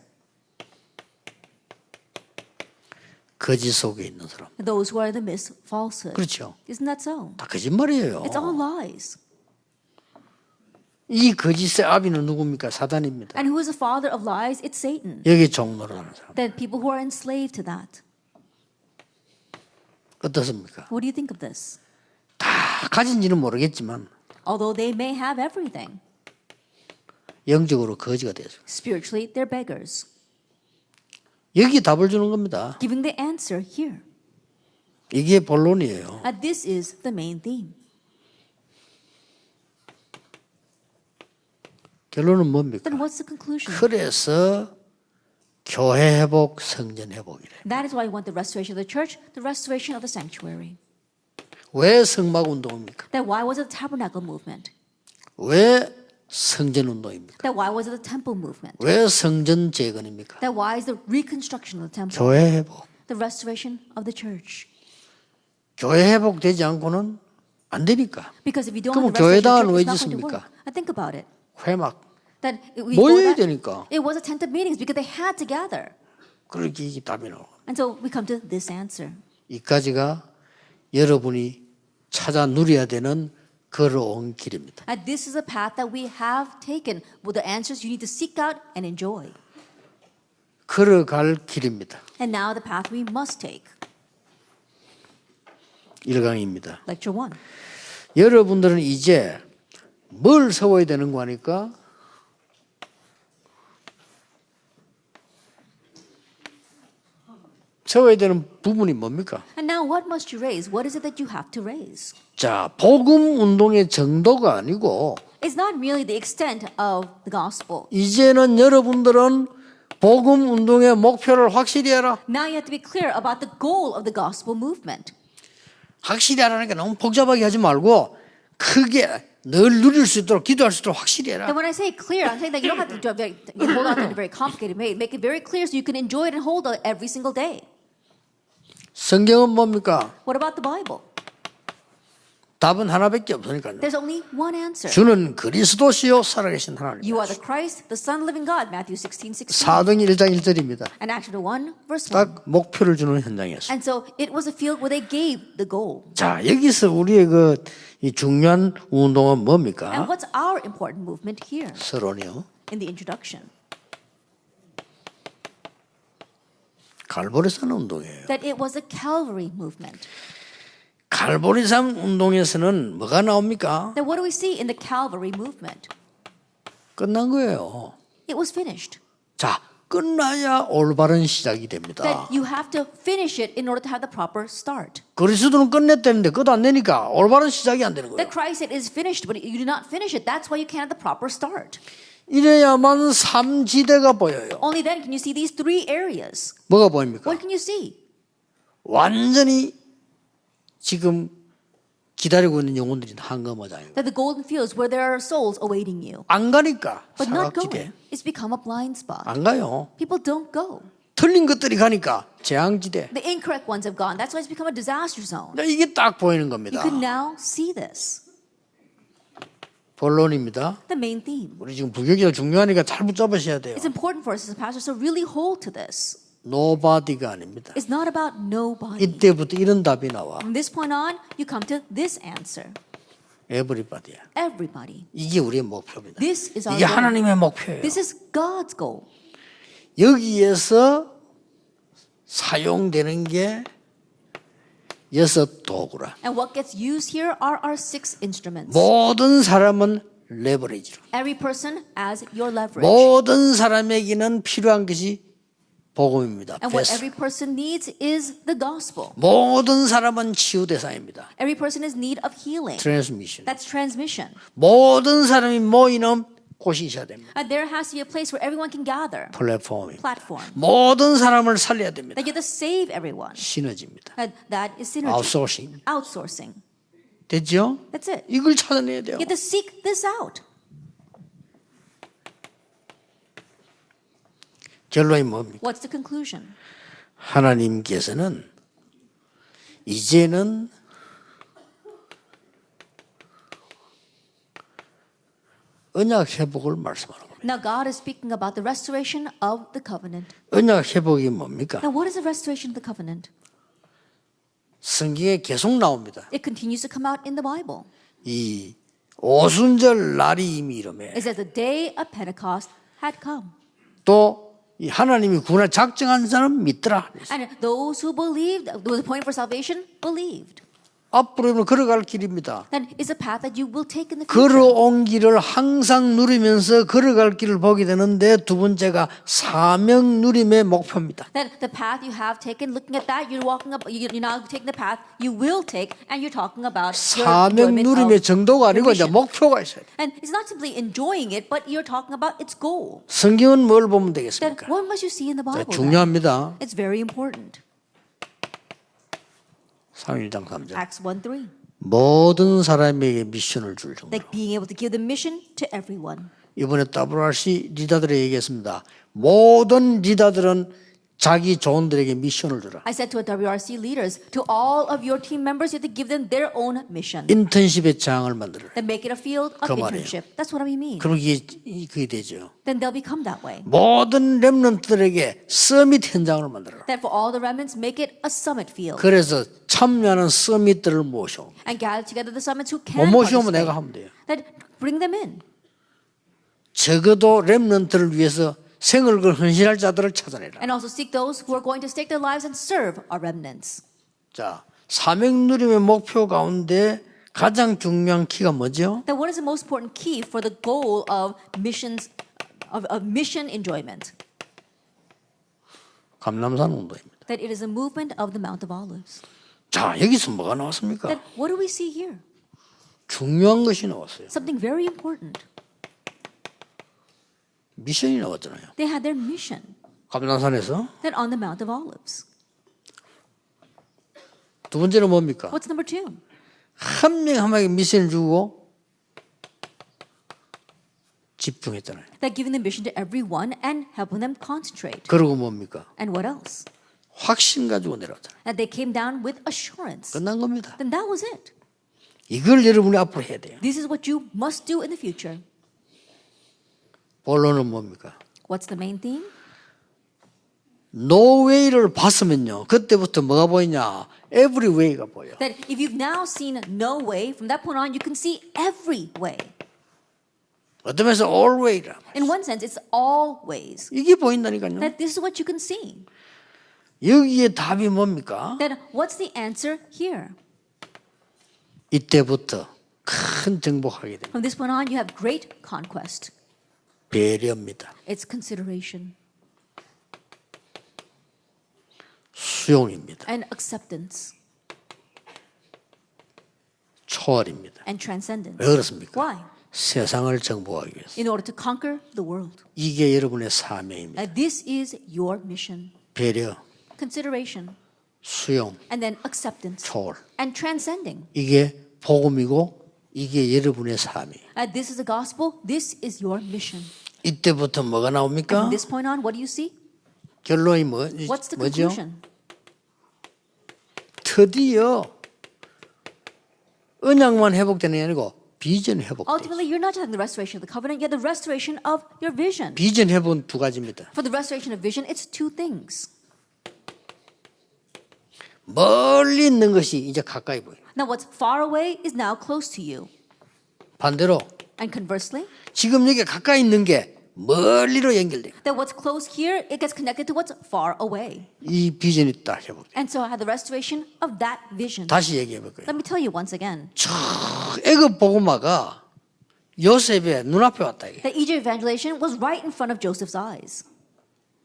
거짓 속에 있는 사람. Those who are in the midst of falsehood. 그렇죠. Isn't that so? 다 거짓말이에요. It's all lies. 이 거짓의 아비는 누굽니까? 사단입니다. And who is the father of lies? It's Satan. 여기 종로를 하는 사람. Then people who are enslaved to that. 어떻습니까? What do you think of this? 다 가진지는 모르겠지만 Although they may have everything, 영적으로 거지가 되죠. spiritually they're beggars. 여기 답을 주는 겁니다. Giving the answer here. 이게 본론이에요. And this is the main theme. 결론은 뭡니까? Then what's the conclusion? 그래서 교회 회복, 성전 회복이래. That is why we want the restoration of the church, the restoration of the sanctuary. 왜 성막 운동입니까? That why was it the tabernacle movement? 왜 성전 운동입니까? That why was it the temple movement? 왜 성전 재건입니까? That why is the reconstruction of the temple? 교회 회복. The restoration of the church. 교회 회복되지 않고는 안 되니까. Because if you don't 그럼 have the restoration 교회당은 of 왜 the church, it's not going to 짓습니까? work. And think about it. 회막. That we 모여야 go that, 되니까. it was a tent of meetings because they had to gather. 그렇게 이게 답이 나와. And so we come to this answer. 이까지가 여러분이 찾아 누려야 되는 걸어온 길입니다. And this is a path that we have taken with the answers you need to seek out and enjoy. 걸어갈 길입니다. And now the path we must take. 1강입니다. Lecture 1. 여러분들은 이제 뭘 세워야 되는 거니까? 세워야 되는 부분이 뭡니까? And now what must you raise? What is it that you have to raise? 자, 복음 운동의 정도가 아니고 It's not merely the extent of the gospel. 이제는 여러분들은 복음 운동의 목표를 확실히 해라. Now you have to be clear about the goal of the gospel movement. 확실히 하라니까 너무 복잡하게 하지 말고 크게 늘 누릴 수 있도록 기도할 수 있도록 확실히 해라. And when I say clear, I'm saying that you don't have to hold on to it very complicated. Make it very clear so you can enjoy it and hold it every single day. 성경은 뭡니까? What about the Bible? 답은 하나밖에 없으니까요. There's only one answer. 주는 그리스도시요 살아계신 하나님. You are the Christ, the Son of the living God. Matthew 16:16. 사도행 1장 1절입니다. And Acts 1, verse 1. 딱 목표를 주는 현장이었어요. And so it was a field where they gave the goal. 자, 여기서 우리의 이 중요한 운동은 뭡니까? And what's our important movement here 서론이요. in the introduction? 갈보리산 운동이에요. That it was a Calvary movement. 갈보리산 운동에서는 뭐가 나옵니까? Then what do we see in the Calvary movement? 끝난 거예요. It was finished. 자, 끝나야 올바른 시작이 됩니다. That you have to finish it in order to have the proper start. 그리스도는 끝냈다는데 그것도 안 되니까 올바른 시작이 안 되는 거예요. That Christ said is finished, but you do not finish it. That's why you can't have the proper start. 이래야만 삼지대가 보여요. Only then can you see these three areas. 뭐가 보입니까? What can you see? 완전히 지금 기다리고 있는 영혼들이 한거머장이고 That the golden fields where there are souls awaiting you. 안 가니까 But not 사각지대 going. It's become a blind spot. 안 가요. People don't go. 틀린 것들이 가니까 재앙지대. The incorrect ones have gone. That's why it's become a disaster zone. 이게 딱 보이는 You 겁니다. can now see this. 본론입니다. The main theme. 우리 지금 부교기가 중요하니까 잘 붙잡으셔야 돼요. It's important for us as a pastor, so really hold to this. 노바디가 아닙니다. It's not about nobody. 이때부터 이런 답이 나와. From this point on, you come to this answer. 에브리바디야. Everybody. 이게 우리의 목표입니다. This is our 이게 goal. 하나님의 목표예요. This is God's goal. 여기에서 사용되는 게 6 도구라. And what gets used here are our 6 instruments. 모든 사람은 레버리지로. Every person as your leverage. 모든 사람에게는 필요한 것이 복음입니다. And what 베스. every person needs is the gospel. 모든 사람은 치유 대상입니다. Every person is in need of healing. 트랜스미션. That's transmission. 모든 사람이 모이는 곳이 있어야 됩니다. And there has to be a place where everyone can gather. 플랫폼이. Platform. 모든 사람을 살려야 됩니다. That you have to save everyone. 시너지입니다. That is synergy. 아웃소싱. Outsourcing. 됐죠? That's it. 이걸 찾아내야 돼요. You have to seek this out. 결론이 뭡니까? What's the conclusion? 하나님께서는 이제는 언약 회복을 말씀하는 겁니다. Now God is speaking about the restoration of the covenant. 언약 회복이 뭡니까? Now what is the restoration of the covenant? 성경에 계속 나옵니다. It continues to come out in the Bible. 이 오순절 날이 이미 이름에 It says the day of Pentecost had come. 또 이 하나님이 구원을 작정한 사람 믿더라. And those who believed, who was appointed for salvation, believed. 앞으로는 걸어갈 길입니다. That is a path that you will take in the future. 걸어온 길을 항상 누리면서 걸어갈 길을 보게 되는데 두 번째가 사명 누림의 목표입니다. That the path you have taken, looking at that, you're walking up, you're now taking the path you will take, and you're talking about your 사명 enjoyment 누림의 of 정도가 아니고 이제 mission. 목표가 있어야 돼요. And it's not simply enjoying it, but you're talking about its goal. 성경은 뭘 보면 Then 되겠습니까? what must you see in the Bible? then? 중요합니다. It's very important. 3일장 3절. Acts 1:3. 모든 사람에게 미션을 줄 정도. Like being able to give the mission to everyone. 이번에 WRC 리더들에 얘기했습니다. 모든 리더들은 자기 조원들에게 미션을 주라. I said to WRC leaders, to all of your team members, you have to give them their own mission. 인턴십의 장을 만들어라. Then make it a field of 그 말이에요. internship. That's what I mean. 그럼 그게 되죠. Then they'll become that way. 모든 렘넌트들에게 서밋 현장을 만들어라. That for all the remnants, make it a summit field. 그래서 참여하는 서밋들을 모셔. And gather together the summits who 못 can 모시면 participate. 내가 하면 돼요. That bring them in. 적어도 렘넌트를 위해서 생을 걸 헌신할 자들을 찾아내라. And also seek those who are going to stake their lives and serve our remnants. 자, 사명 누림의 목표 가운데 가장 중요한 키가 뭐죠? That what is the most important key for the goal of missions of mission enjoyment? 감람산 운동입니다. That it is a movement of the Mount of Olives. 자, 여기서 뭐가 나왔습니까? That what do we see here? 중요한 것이 나왔어요. Something very important. 미션이 나왔잖아요. They had their mission. 감람산에서. That on the Mount of Olives. 두 번째는 뭡니까? What's number 2? 한 명 한 명에게 미션을 주고 집중했잖아요. That giving the mission to everyone and helping them concentrate. 그리고 뭡니까? And what else? 확신 가지고 내려왔잖아요. That they came down with assurance. 끝난 겁니다. Then that was it. 이걸 여러분이 앞으로 해야 돼요. This is what you must do in the future. 본론은 뭡니까? What's the main theme? No way를 봤으면요. 그때부터 뭐가 보이냐? Every way가 보여. That if you've now seen no way, from that point on, you can see every way. 어떤 면에서 all way라. In one sense, it's all ways. 이게 보인다니까요. That this is what you can see. 여기에 답이 뭡니까? That what's the answer here? 이때부터 큰 정복하게 됩니다. From this point on, you have great conquest. 배려입니다. It's consideration. 수용입니다. and acceptance 초월입니다. and transcendence. 왜 그렇습니까? Why? 세상을 정복하기 위해서. In order to conquer the world. 이게 여러분의 사명입니다. And this is your mission. 배려, Consideration 수용, and then acceptance 초월. and transcending. 이게 복음이고 이게 여러분의 사명. This is the gospel. This is your mission. 이때부터 뭐가 나옵니까? From this point on, what do you see? 결론이 What's the 뭐죠? conclusion? 드디어 언약만 회복되는 게 아니고 비전 회복. Ultimately, you're not just having the restoration of the covenant, you have the restoration of your vision. 비전 회복은 두 가지입니다. For the restoration of vision, it's two things. 멀리 있는 것이 이제 가까이 보여요. Now, what's far away is now close to you. 반대로 And conversely, 지금 여기 가까이 있는 게 멀리로 연결돼요. that what's close here, it gets connected to what's far away. 이 비전이 딱 회복돼요. And so I have the restoration of that vision. 다시 얘기해 볼게요. Let me tell you once again. 애굽 복음화가 요셉의 눈앞에 왔다 이게. The Egypt evangelization was right in front of Joseph's eyes.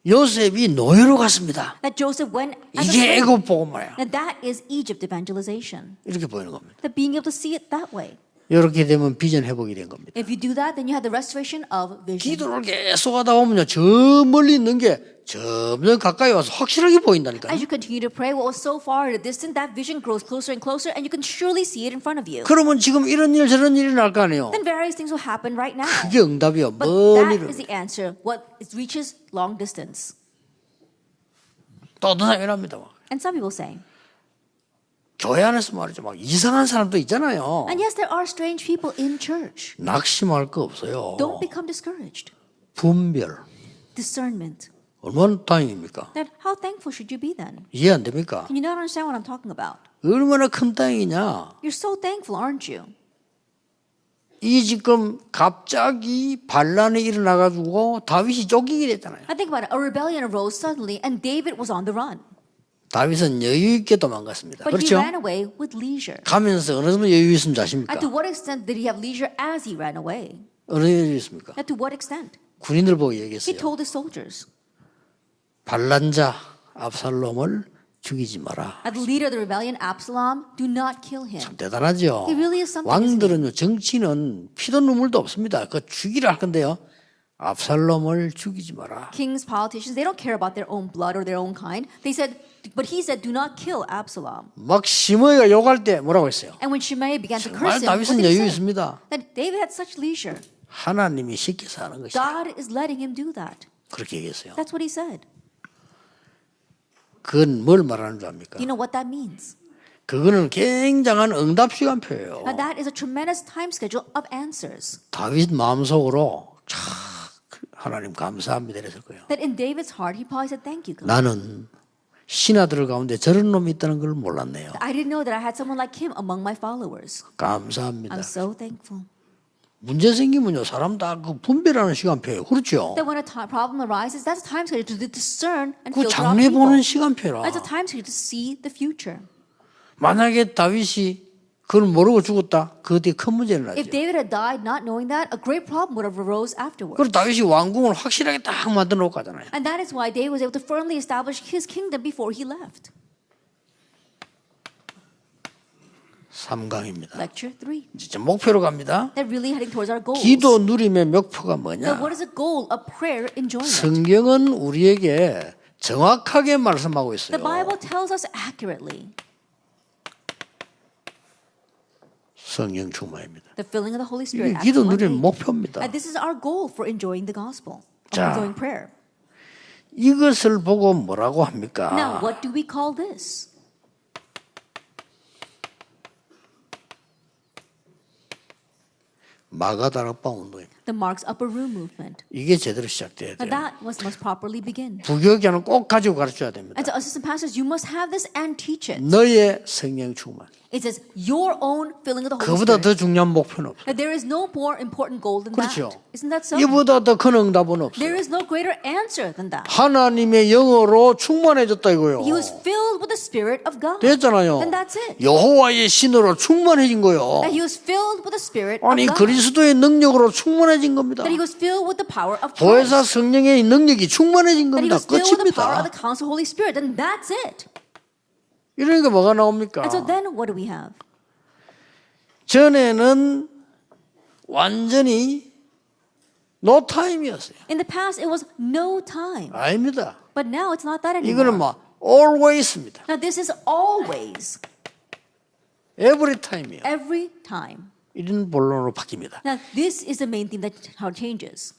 요셉이 노예로 갔습니다. That Joseph went as a 이게 slave. 애굽 복음화야. And that is Egypt evangelization. 이렇게 보이는 겁니다. That being able to see it that way. 이렇게 되면 비전 회복이 된 겁니다. If you do that, then you have the restoration of vision. 기도를 계속 하다 보면요, 저 멀리 있는 게 점점 가까이 와서 확실하게 보인다니까요. As you continue to pray, what was so far in the distance, that vision grows closer and closer, and you can surely see it in front of you. 그러면 지금 이런 일 저런 일이 날 거 아니에요. Then various things will happen right now. 그게 응답이요. But that 멀리를. is the answer. What it reaches long distance. 또 어떤 사람이 이랍니다. And some people say, 교회 안에서 말이죠. 막 이상한 사람도 있잖아요. and yes, there are strange people in church. 낙심할 거 없어요. Don't become discouraged. 분별. Discernment. 얼마나 다행입니까? Then how thankful should you be then? 이해 안 됩니까? Can you not understand what I'm talking about? 얼마나 큰 다행이냐. You're so thankful, aren't you? 이 지금 갑자기 반란이 일어나가지고 다윗이 쫓기게 됐잖아요. I think about it. A rebellion arose suddenly, and David was on the run. 다윗은 여유 있게 도망갔습니다. But he 그렇죠? ran away with leisure. 가면서 어느 정도 여유 있으면 자십니까? And to what extent did he have leisure as he ran away? 어느 여유 있습니까? And to what extent? 군인들 보고 He 얘기했어요. told his soldiers, 반란자 압살롬을 죽이지 마라. the leader of the rebellion, Absalom, do not kill him. 참 대단하죠. He really is something, isn't 왕들은요 정치는 피도 눈물도 없습니다. 그 죽이라 할 건데요. 압살롬을 죽이지 마라. Kings, politicians, they don't care about their own blood or their own kind. They said, but he said, do not kill Absalom. 막 시므이가 욕할 때 뭐라고 했어요? And when Shimei began to 정말 curse him, what 다윗은 did he 여유 say? 있습니다. That David had such leisure. 하나님이 시켜서 하는 것이다. God is letting him do that. 그렇게 얘기했어요. That's what he said. 그건 뭘 말하는 줄 압니까? Do you know what that means? 그거는 굉장한 응답 시간표예요. Now that is a tremendous time schedule of answers. 다윗 마음속으로 참 하나님 감사합니다 이랬을 거예요. That in David's heart, he probably said, thank you, God. 나는 신하들 가운데 저런 놈이 있다는 걸 몰랐네요. I didn't know that I had someone like him among my followers. 감사합니다. I'm so thankful. 문제 생기면요 사람 다 그 분별하는 시간표예요. 그렇죠? That when a problem arises, that's a time schedule to discern and 그 filter out 장래 people. 보는 시간표라. That's a time schedule to see the future. 만약에 다윗이 그걸 모르고 죽었다. 그 뒤에 큰 문제는 If 나죠. David had died not knowing that, a great problem would have arose afterwards. 그리고 다윗이 왕궁을 확실하게 딱 만들어 놓고 가잖아요. And that is why David was able to firmly establish his kingdom before he left. 3강입니다. Lecture 3. 진짜 목표로 갑니다. That really heading towards our goals. 기도 누림의 목표가 Now, 뭐냐? what is the goal of prayer enjoyment? 성경은 우리에게 정확하게 말씀하고 있어요. The Bible tells us accurately. 성령 충만입니다. The filling of the Holy 이게 Spirit. Acts 기도 1:8. 누리는 목표입니다. And this is our goal for enjoying the gospel, of 자. enjoying prayer. 이것을 보고 뭐라고 합니까? Now, what do we call this? 마가다락방 운동입니다. The Mark's Upper Room movement. 이게 제대로 시작돼야 Now 돼요. that must properly begin. 부교육자는 꼭 가지고 가르쳐야 됩니다. And to assistant pastors, you must have this and teach it. 너의 성령 충만. It says your own filling of the Holy 그보다 Spirit. 더 중요한 목표는 없어요. That there is no more important goal than 그렇죠. that. Isn't that so? 이보다 더 큰 응답은 There 없어요. is no greater answer than that. 하나님의 영어로 충만해졌다 이거요. He was filled with the Spirit of God. 됐잖아요. And that's it. 여호와의 신으로 충만해진 거요. That he was filled with the Spirit 아니 of God. 그리스도의 능력으로 충만해 충만해진 겁니다. That he was filled with the power of 보혜사 Christ. 성령의 능력이 충만해진 That he 겁니다. was filled with the power of 끝입니다. the counsel Holy Spirit. And that's it. 이러니까 뭐가 나옵니까? And so then what do we have? 전에는 완전히 no time이었어요. In the past, it was no time. 아닙니다. But now it's not that 이거는 anymore. 뭐 always입니다. Now this is always, every time이요. every time. 이런 본론으로 바뀝니다. Now this is the main theme that how it changes.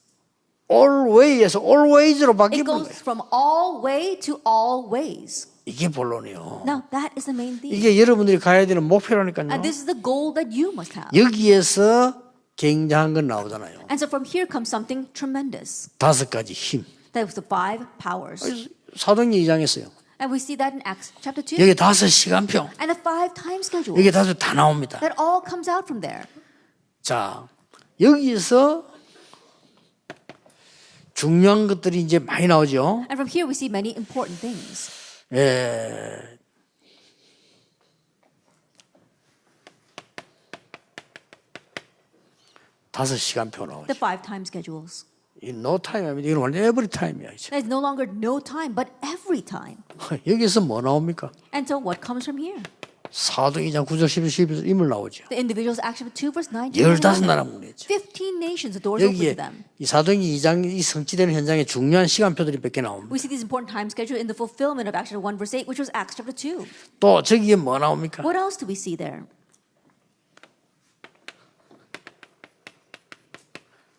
alway에서 always로 It 바뀌는 goes 거예요. from all way to all ways. 이게 본론이요. Now that is the main theme. 이게 여러분들이 가야 되는 목표라니까요. And this is the goal that you must have. 여기에서 굉장한 건 나오잖아요. And so from here comes something tremendous. 5가지 힘. That was the 5 powers. 사도행전 2장에서요. And we see that in Acts chapter 2. 여기 5시간표. And the 5 time schedule. 여기 5 다 나옵니다. That all comes out from there. 자, 여기서 중요한 것들이 이제 많이 나오죠. And from here we see many important things. 예. 다섯 시간표 나오죠. The 5 time schedules. 이 no time 아닙니다. 이건 완전 every time이야. 이제. There's no longer no time, but every time. 여기서 뭐 나옵니까? And so what comes from here? 사도행전 9장 11, 12절 인물 나오죠. The individuals, Acts chapter 2, verse 9 to 11. 15나라 문이죠. 15 nations, the doors open to 여기에 them. 이 사도행전 2장 이 성취되는 현장에 중요한 시간표들이 몇 개 나옵니다. We see these important time schedule in the fulfillment of Acts chapter 1, verse 8, which was Acts chapter 2. 또 저기에 뭐 나옵니까? What else do we see there?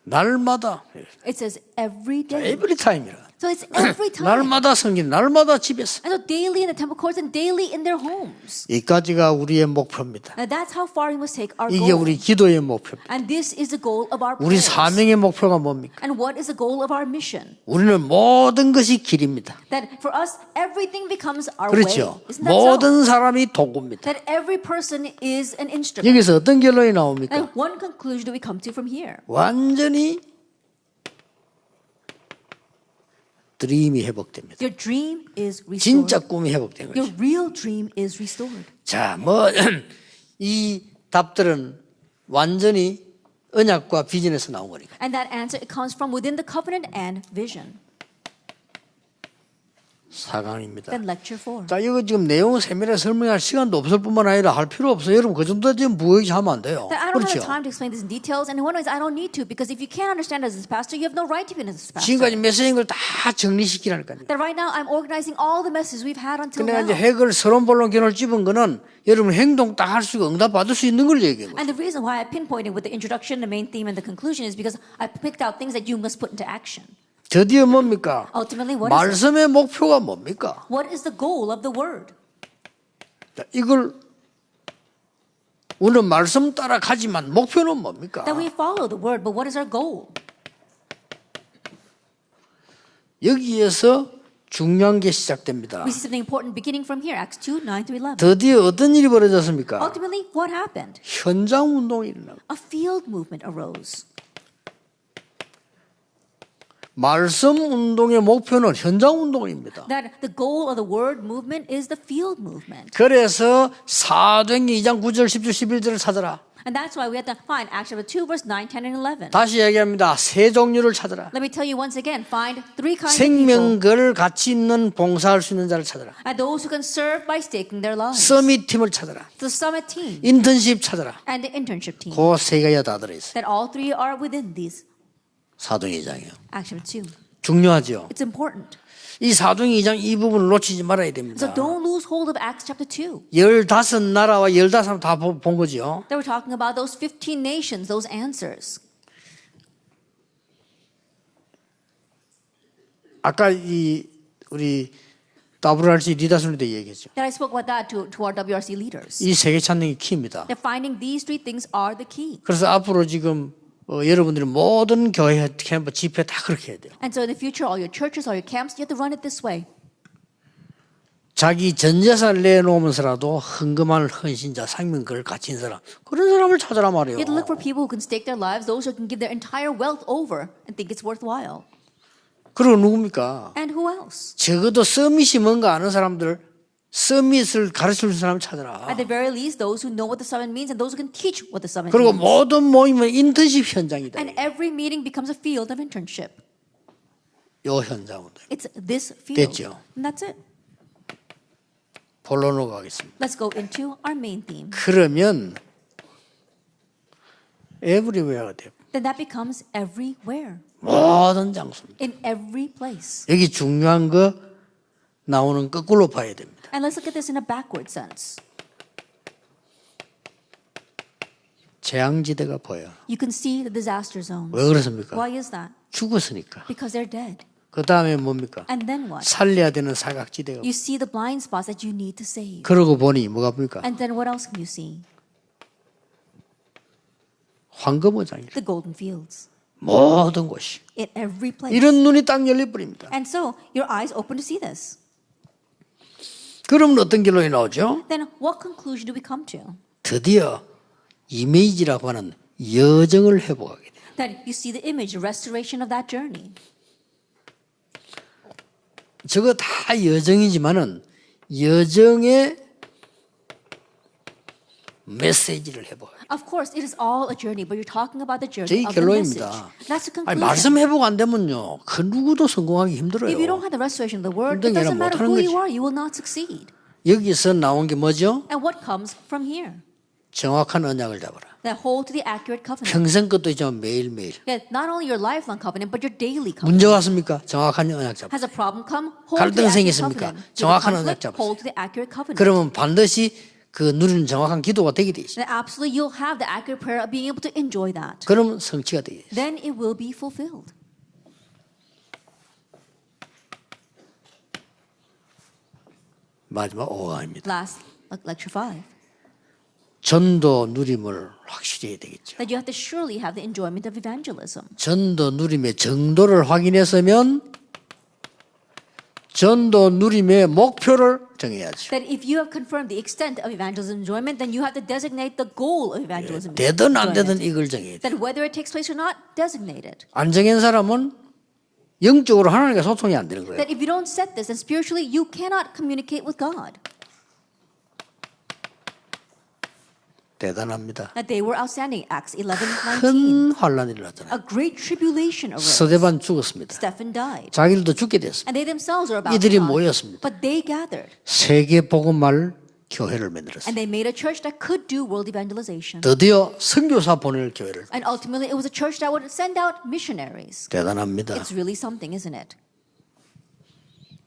날마다 It says every day. every time이라. So it's every time. 날마다 성경, 날마다 집에서. And so daily in the temple courts and daily in their homes. 이까지가 우리의 목표입니다. Now that's how far we must take our 이게 goal. 우리 기도의 목표입니다. And this is the goal of our 우리 prayers. 사명의 목표가 뭡니까? And what is the goal of our mission? 우리는 모든 것이 길입니다. That for us, everything becomes our 그렇죠. way. Isn't that so? 모든 사람이 도구입니다. That every person is an instrument. 여기서 어떤 결론이 나옵니까? And one conclusion do we come to from here? 완전히 드림이 회복됩니다. Your dream is restored. 진짜 꿈이 회복된 Your 거죠. real dream is restored. 자, 뭐 이 답들은 완전히 언약과 비전에서 나온 거니까. And that answer, it comes from within the covenant and vision. 4강입니다. Then lecture 4. 자, 이거 지금 내용 세밀하게 설명할 시간도 없을 뿐만 아니라 할 필요 없어요. 여러분 그 정도 지금 무의하면 안 돼요. That I don't have 그렇죠? the time to explain this in details, and in one way, I don't need to, because if you can't understand as a pastor, you have no right to be as a pastor. 지금까지 메시지인 걸 다 정리시키라니까요. That right now, I'm organizing all the messages we've had until 근데 now. 이제 핵을 서론 본론 견을 집은 거는 여러분 행동 딱 할 수 있고 응답 받을 수 있는 걸 얘기한 거예요. And the reason why I pinpointed with the introduction, the main theme, and the conclusion is because I picked out things that you must put into action. 드디어 뭡니까? Ultimately, what is it? 말씀의 목표가 뭡니까? What is the goal of the word? 자, 이걸 우리는 말씀 따라 가지만 목표는 뭡니까? That we follow the word, but what is our goal? 여기에서 중요한 게 시작됩니다. We see something important beginning from here, Acts 2, 9 to 11. 드디어 어떤 일이 벌어졌습니까? Ultimately, what happened? 현장 운동이 일어나고 A field movement arose. 말씀 운동의 목표는 현장 운동입니다. That the goal of the word movement is the field movement. 그래서 사도행전 2장 9절 10절 11절을 찾아라. And that's why we have to find Acts chapter 2, verse 9, 10, and 11. 다시 얘기합니다. 세 종류를 찾아라. Let me tell you once again, find 3 kinds of people. 생명걸 가치 있는 봉사할 수 있는 자를 찾아라. And those who can serve by staking their lives. 서밋 팀을 찾아라. The summit team 인턴십 찾아라. and the internship team. 그 세 가지가 다 들어있어요. That all 3 are within these. 사도행 2장이요. Acts chapter 2. 중요하죠. It's important. 이 사도행 2장 이 부분을 놓치지 말아야 So 됩니다. don't lose hold of Acts chapter 2. 15나라와 15사람 다 본 거죠. That we're talking about those 15 nations, those answers. 아까 우리 WRC 리더스님도 얘기했죠. That I spoke about that to our WRC leaders. 이 세계 찾는 게 키입니다. That finding these 3 things are the key. 그래서 앞으로 지금 여러분들이 모든 교회 캠프 집회 다 그렇게 해야 돼요. And so in the future, all your churches, all your camps, you have to run it this way. 자기 전 재산을 내놓으면서라도 헌금할 헌신자, 생명걸 가진 사람 그런 사람을 찾아라 말이에요. You have to look for people who can stake their lives, those who can give their entire wealth over and think it's worthwhile. 그리고 누굽니까? And who else? 적어도 서밋이 뭔가 아는 사람들 서밋을 가르칠 사람 찾아라. At the very least, those who know what the summit means and those who can teach what the summit 그리고 means. 모든 모임은 인턴십 현장이다. And every meeting becomes a field of internship. 요 현장으로. It's this field. 됐죠. And that's it. 본론으로 가겠습니다. Let's go into our main theme. 그러면 everywhere가 돼요. Then that becomes everywhere. 모든 장소입니다. In every place. 여기 중요한 거 나오는 거꾸로 봐야 됩니다. And let's look at this in a backward sense. 재앙지대가 보여. You can see the disaster zones. 왜 그렇습니까? Why is that? 죽었으니까. Because they're dead. 그 다음에 뭡니까? And then what? 살려야 되는 사각지대가. You see the blind spots that you need to save. 그러고 보니 뭐가 보니까 And then what else can you see? 황금어장이래. The golden fields. 모든 곳이. In every place. 이런 눈이 딱 열려버립니다. And so your eyes open to see this. 그러면 어떤 결론이 나오죠? Then what conclusion do we come to? 드디어 이미지라고 하는 여정을 회복하게 돼요. That you see the image, the restoration of that journey. 저거 다 여정이지만은 여정의 메시지를 회복하게. Of course, it is all a journey, but you're talking about the journey 제 of the message. 결론입니다. That's the 아니, conclusion. 말씀 회복 안 되면요, 그 누구도 성공하기 힘들어요. If you don't have the restoration of the word, it 힘든 게 doesn't 아니라 matter 못하는 who 거지. you are, you will not succeed. 여기서 나온 게 뭐죠? And what comes from here? 정확한 언약을 잡아라. That hold to the accurate covenant. 평생 것도 있지만 매일매일. Yeah, not only your lifelong covenant, but your daily covenant. 문제 왔습니까? 정확한 언약 잡아. Has a problem come? Hold to 갈등 the accurate 생겼습니까? covenant. With a 정확한 언약 conflict, 잡으세요. hold to the accurate covenant. 그러면 반드시 그 누리는 정확한 기도가 되게 돼 있어요. Then absolutely you'll have the accurate prayer of being able to enjoy that. 그러면 성취가 되게 있어요. Then it will be fulfilled. 마지막 5강입니다. Last, lecture 5. 전도 누림을 확실히 해야 되겠죠. That you have to surely have the enjoyment of evangelism. 전도 누림의 정도를 확인했으면 전도 누림의 목표를 정해야죠. That if you have confirmed the extent of evangelism enjoyment, then you have to designate the goal of evangelism 되든 안 되든 enjoyment. 이걸 정해야 돼. That whether it takes place or not, designate it. 안 정한 사람은 영적으로 하나님과 소통이 안 되는 거예요. That if you don't set this, then spiritually you cannot communicate with God. 대단합니다. That they were outstanding. Acts 11:19. 큰 환란이 일어났잖아요. A great tribulation arose. 스데반 죽었습니다. Stephen died. 자기들도 죽게 됐습니다. And they themselves are about 이들이 to die. 모였습니다. But they gathered. 세계 복음말 교회를 만들었어요. And they made a church that could do world evangelization. 드디어 선교사 보낼 교회를. And ultimately it was a church that would send out missionaries. 대단합니다. It's really something, isn't it?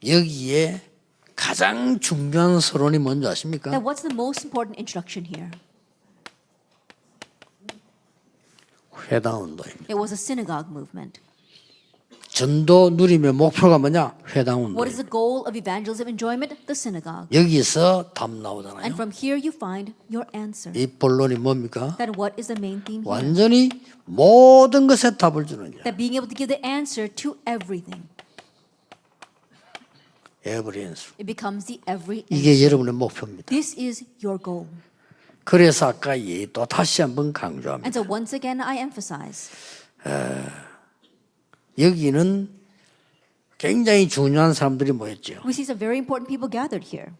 여기에 가장 중요한 서론이 뭔지 아십니까? That what's the most important introduction here? 회당운동입니다. It was a synagogue movement. 전도 누림의 목표가 뭐냐? What is 회당운동. the goal of evangelism enjoyment? The synagogue. 여기서 답 나오잖아요. And from here you find your answer. 이 본론이 뭡니까? That what is the main theme here? 완전히 모든 것에 답을 주는 자. That being able to give the answer to everything. every answer. It becomes the every answer. 이게 여러분의 목표입니다. This is your goal. 그래서 아까 또 다시 한번 강조합니다. And so once again I emphasize. 여기는 굉장히 중요한 사람들이 모였죠. We see some very important people gathered here.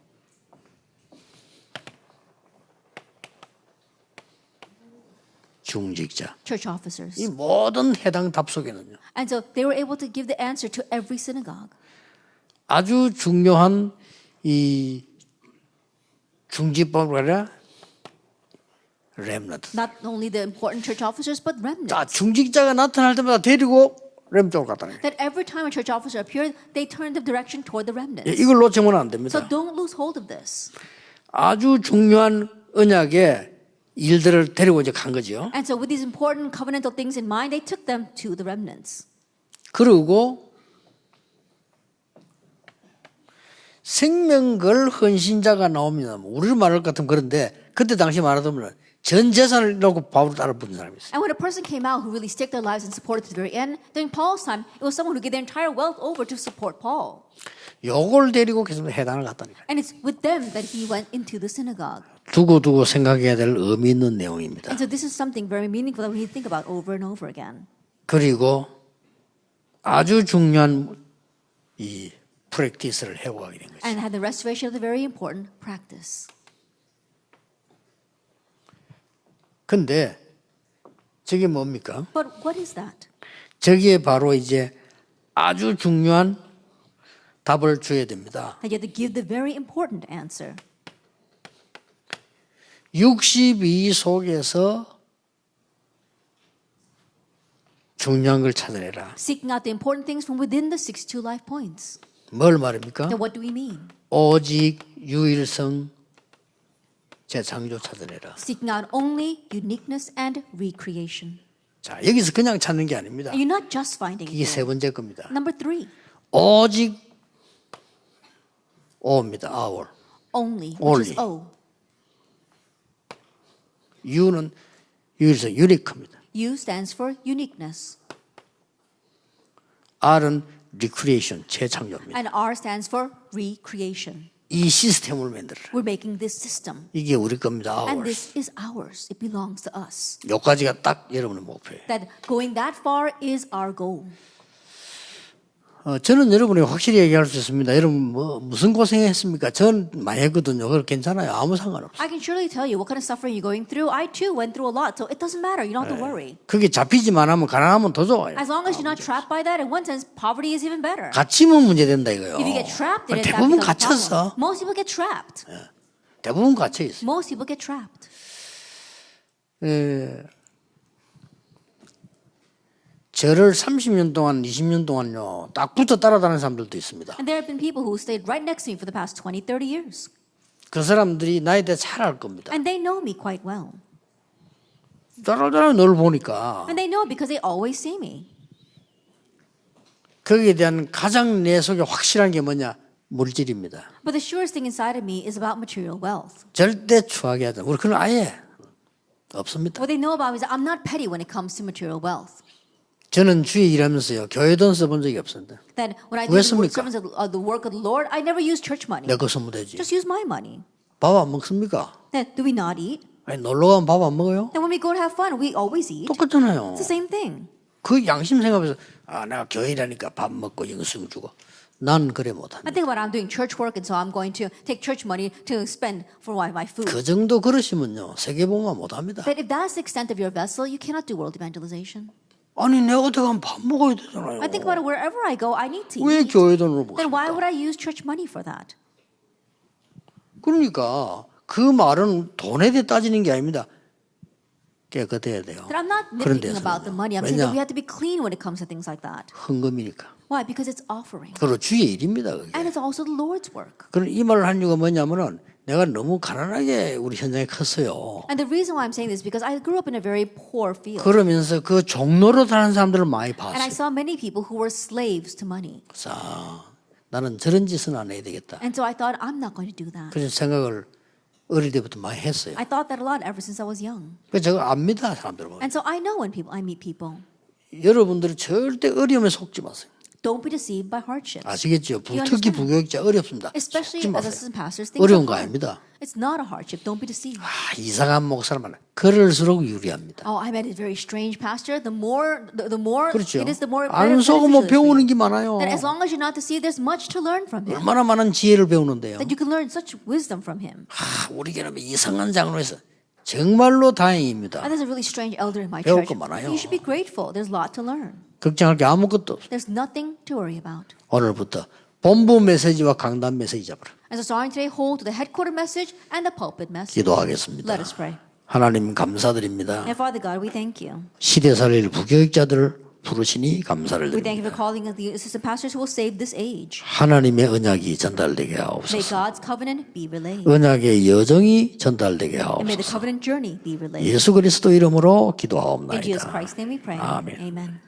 중직자. Church officers. 이 모든 해당 답 속에는요. And so they were able to give the answer to every synagogue. 아주 중요한 이 중직법을 아니라 렘넌트. Not only the important church officers, but remnants. 자, 중직자가 나타날 때마다 데리고 렘 쪽으로 갔다 는 거예요. That every time a church officer appeared, they turned the direction toward the remnants. 이걸 놓치면 안 So 됩니다. don't lose hold of this. 아주 중요한 언약의 일들을 데리고 이제 간 거죠. And so with these important covenantal things in mind, they took them to the remnants. 그리고 생명걸 헌신자가 나오면 우리를 말할 것 같으면 그런데 그때 당시 말하자면 전 재산을 놓고 바울을 따라 붙는 사람이 있어요. And when a person came out who really staked their lives and supported to the very end, during Paul's time, it was someone who gave their entire wealth over to support Paul. 요걸 데리고 계속 해당을 갔다니까요. And it's with them that he went into the synagogue. 두고두고 생각해야 될 의미 있는 내용입니다. And so this is something very meaningful that we need to think about over and over again. 그리고 아주 중요한 이 프랙티스를 해오가게 된 거죠. And had the restoration of the very important practice. 근데 저게 뭡니까? But what is that? 저기에 바로 이제 아주 중요한 답을 줘야 됩니다. That you have to give the very important answer. 62 속에서 중요한 걸 찾아내라. Seeking out the important things from within the 62 life points. 뭘 말입니까? Now what do we mean? 오직 유일성 재창조 찾아내라. Seeking out only uniqueness and recreation. 자, 여기서 그냥 찾는 게 아닙니다. And you're not just finding 이게 it. 세 번째 겁니다. Number 3. 오직 O입니다. Our. Only, which Only. is O. U는 유일성, 유니크입니다. U stands for uniqueness. R은 recreation, 재창조입니다. And R stands for recreation. 이 시스템을 만들어라. We're making this system. 이게 우리 겁니다. And Ours. this is ours. It belongs to us. 여기까지가 딱 여러분의 목표예요. That going that far is our goal. 저는 여러분이 확실히 얘기할 수 있습니다. 여러분 무슨 고생했습니까? 전 많이 했거든요. 그거 괜찮아요. 아무 상관없어요. I can surely tell you what kind of suffering you're going through. I too went through a lot, so it doesn't matter. You don't have to worry. 그게 잡히지만 하면 가난하면 더 좋아요. As long as you're not trapped by that, in one sense, poverty is even better. 갇히면 문제된다 이거요. If you get trapped in it, that 대부분 becomes a 갇혔어. problem. Most people get trapped. 대부분 갇혀 있어요. Most people get trapped. 저를 30년 동안, 20년 동안요, 딱 붙어 따라다니는 사람들도 있습니다. And there have been people who stayed right next to me for the past 20, 30 years. 그 사람들이 나에 대해 잘 알 겁니다. And they know me quite well. 따라다니는 널 보니까 And they know because they always see me. 거기에 대한 가장 내 속에 확실한 게 뭐냐? 물질입니다. But the surest thing inside of me is about material wealth. 절대 추하게 하자. 우리 그건 아예 없습니다. What they know about me is that I'm not petty when it comes to material wealth. 저는 주에 일하면서요, 교회 돈 써본 적이 없습니다. That when I 왜 do the 씁니까? servants of the work of the Lord, I never use church money. 내 거 쓰면 되지. Just use my money. 밥 안 먹습니까? Then do we not eat? 아니, 놀러 가면 밥 안 먹어요? Then when we go to have fun, we always eat. 똑같잖아요. It's the same thing. 그 양심 생각해서 내가 교회 일하니까 밥 먹고 영수증 주고 난 그래 못한다. I think about I'm doing church work, and so I'm going to take church money to spend for my food. 그 정도 그러시면요, 세계봉화 못합니다. But if that's the extent of your vessel, you cannot do world evangelization. 아니 내가 어디 가면 밥 먹어야 되잖아요. I think about it wherever I go, I need to 왜 eat. 교회 돈으로 Then why would 먹습니까? I use church money for that? 그러니까 그 말은 돈에 대해 따지는 게 아닙니다. 깨끗해야 돼요. That I'm not 그런 nitpicking about the 데서는요. money. I'm saying that we 왜냐? have to be clean when it comes to things like that. 헌금이니까. Why? Because it's offering. 그리고 주의 일입니다. 그게. And it's also the Lord's work. 그럼 이 말을 한 이유가 뭐냐면은 내가 너무 가난하게 우리 현장에 컸어요. And the reason why I'm saying this is because I grew up in a very poor field. 그러면서 그 종로로 다니는 사람들을 많이 And I 봤어요. saw many people who were slaves to money. 그래서 나는 저런 짓은 안 해야 되겠다. And so I thought, I'm not going to do that. 그래서 생각을 어릴 때부터 많이 했어요. I thought that a lot ever since I was young. 그래서 제가 압니다, 사람들은. And so I know when I meet people. 여러분들이 절대 어려움에 속지 마세요. Don't be deceived by hardship. 아시겠죠? You 특히 understand? 부교육자 어렵습니다. Especially 속지 as 마세요. assistant pastors, things are 어려운 거 hard. 아닙니다. It's not a hardship. Don't be deceived. 이상한 목사람 그럴수록 유리합니다. Oh, I met a very strange pastor. The more 그렇죠. it is, the more 안 속으면 beneficial it is for 배우는 you. 게 많아요. That as long as you're not deceived, there's much to learn from him. 얼마나 많은 지혜를 배우는데요. That you can learn such wisdom from him. 우리 교회는 이상한 장로에서 정말로 다행입니다. And there's a really strange elder in my 배울 church. 거 많아요. You should be grateful. There's a lot to learn. 걱정할 게 아무것도 없어요. There's nothing to worry about. 오늘부터 본부 메시지와 강단 메시지 잡으라. And so starting today, hold to the headquarter message and the pulpit message. 기도하겠습니다. Let us pray. 하나님 감사드립니다. And Father God, we thank you. 시대 살릴 부교육자들을 부르시니 감사를 We thank you for 드립니다. calling the assistant pastors who will save this age. 하나님의 언약이 전달되게 May 하옵소서. God's covenant be relayed. 언약의 여정이 전달되게 And may the 하옵소서. covenant journey be relayed. 예수 그리스도 이름으로 In Jesus 기도하옵나이다. Christ's name we pray. 아멘. Amen.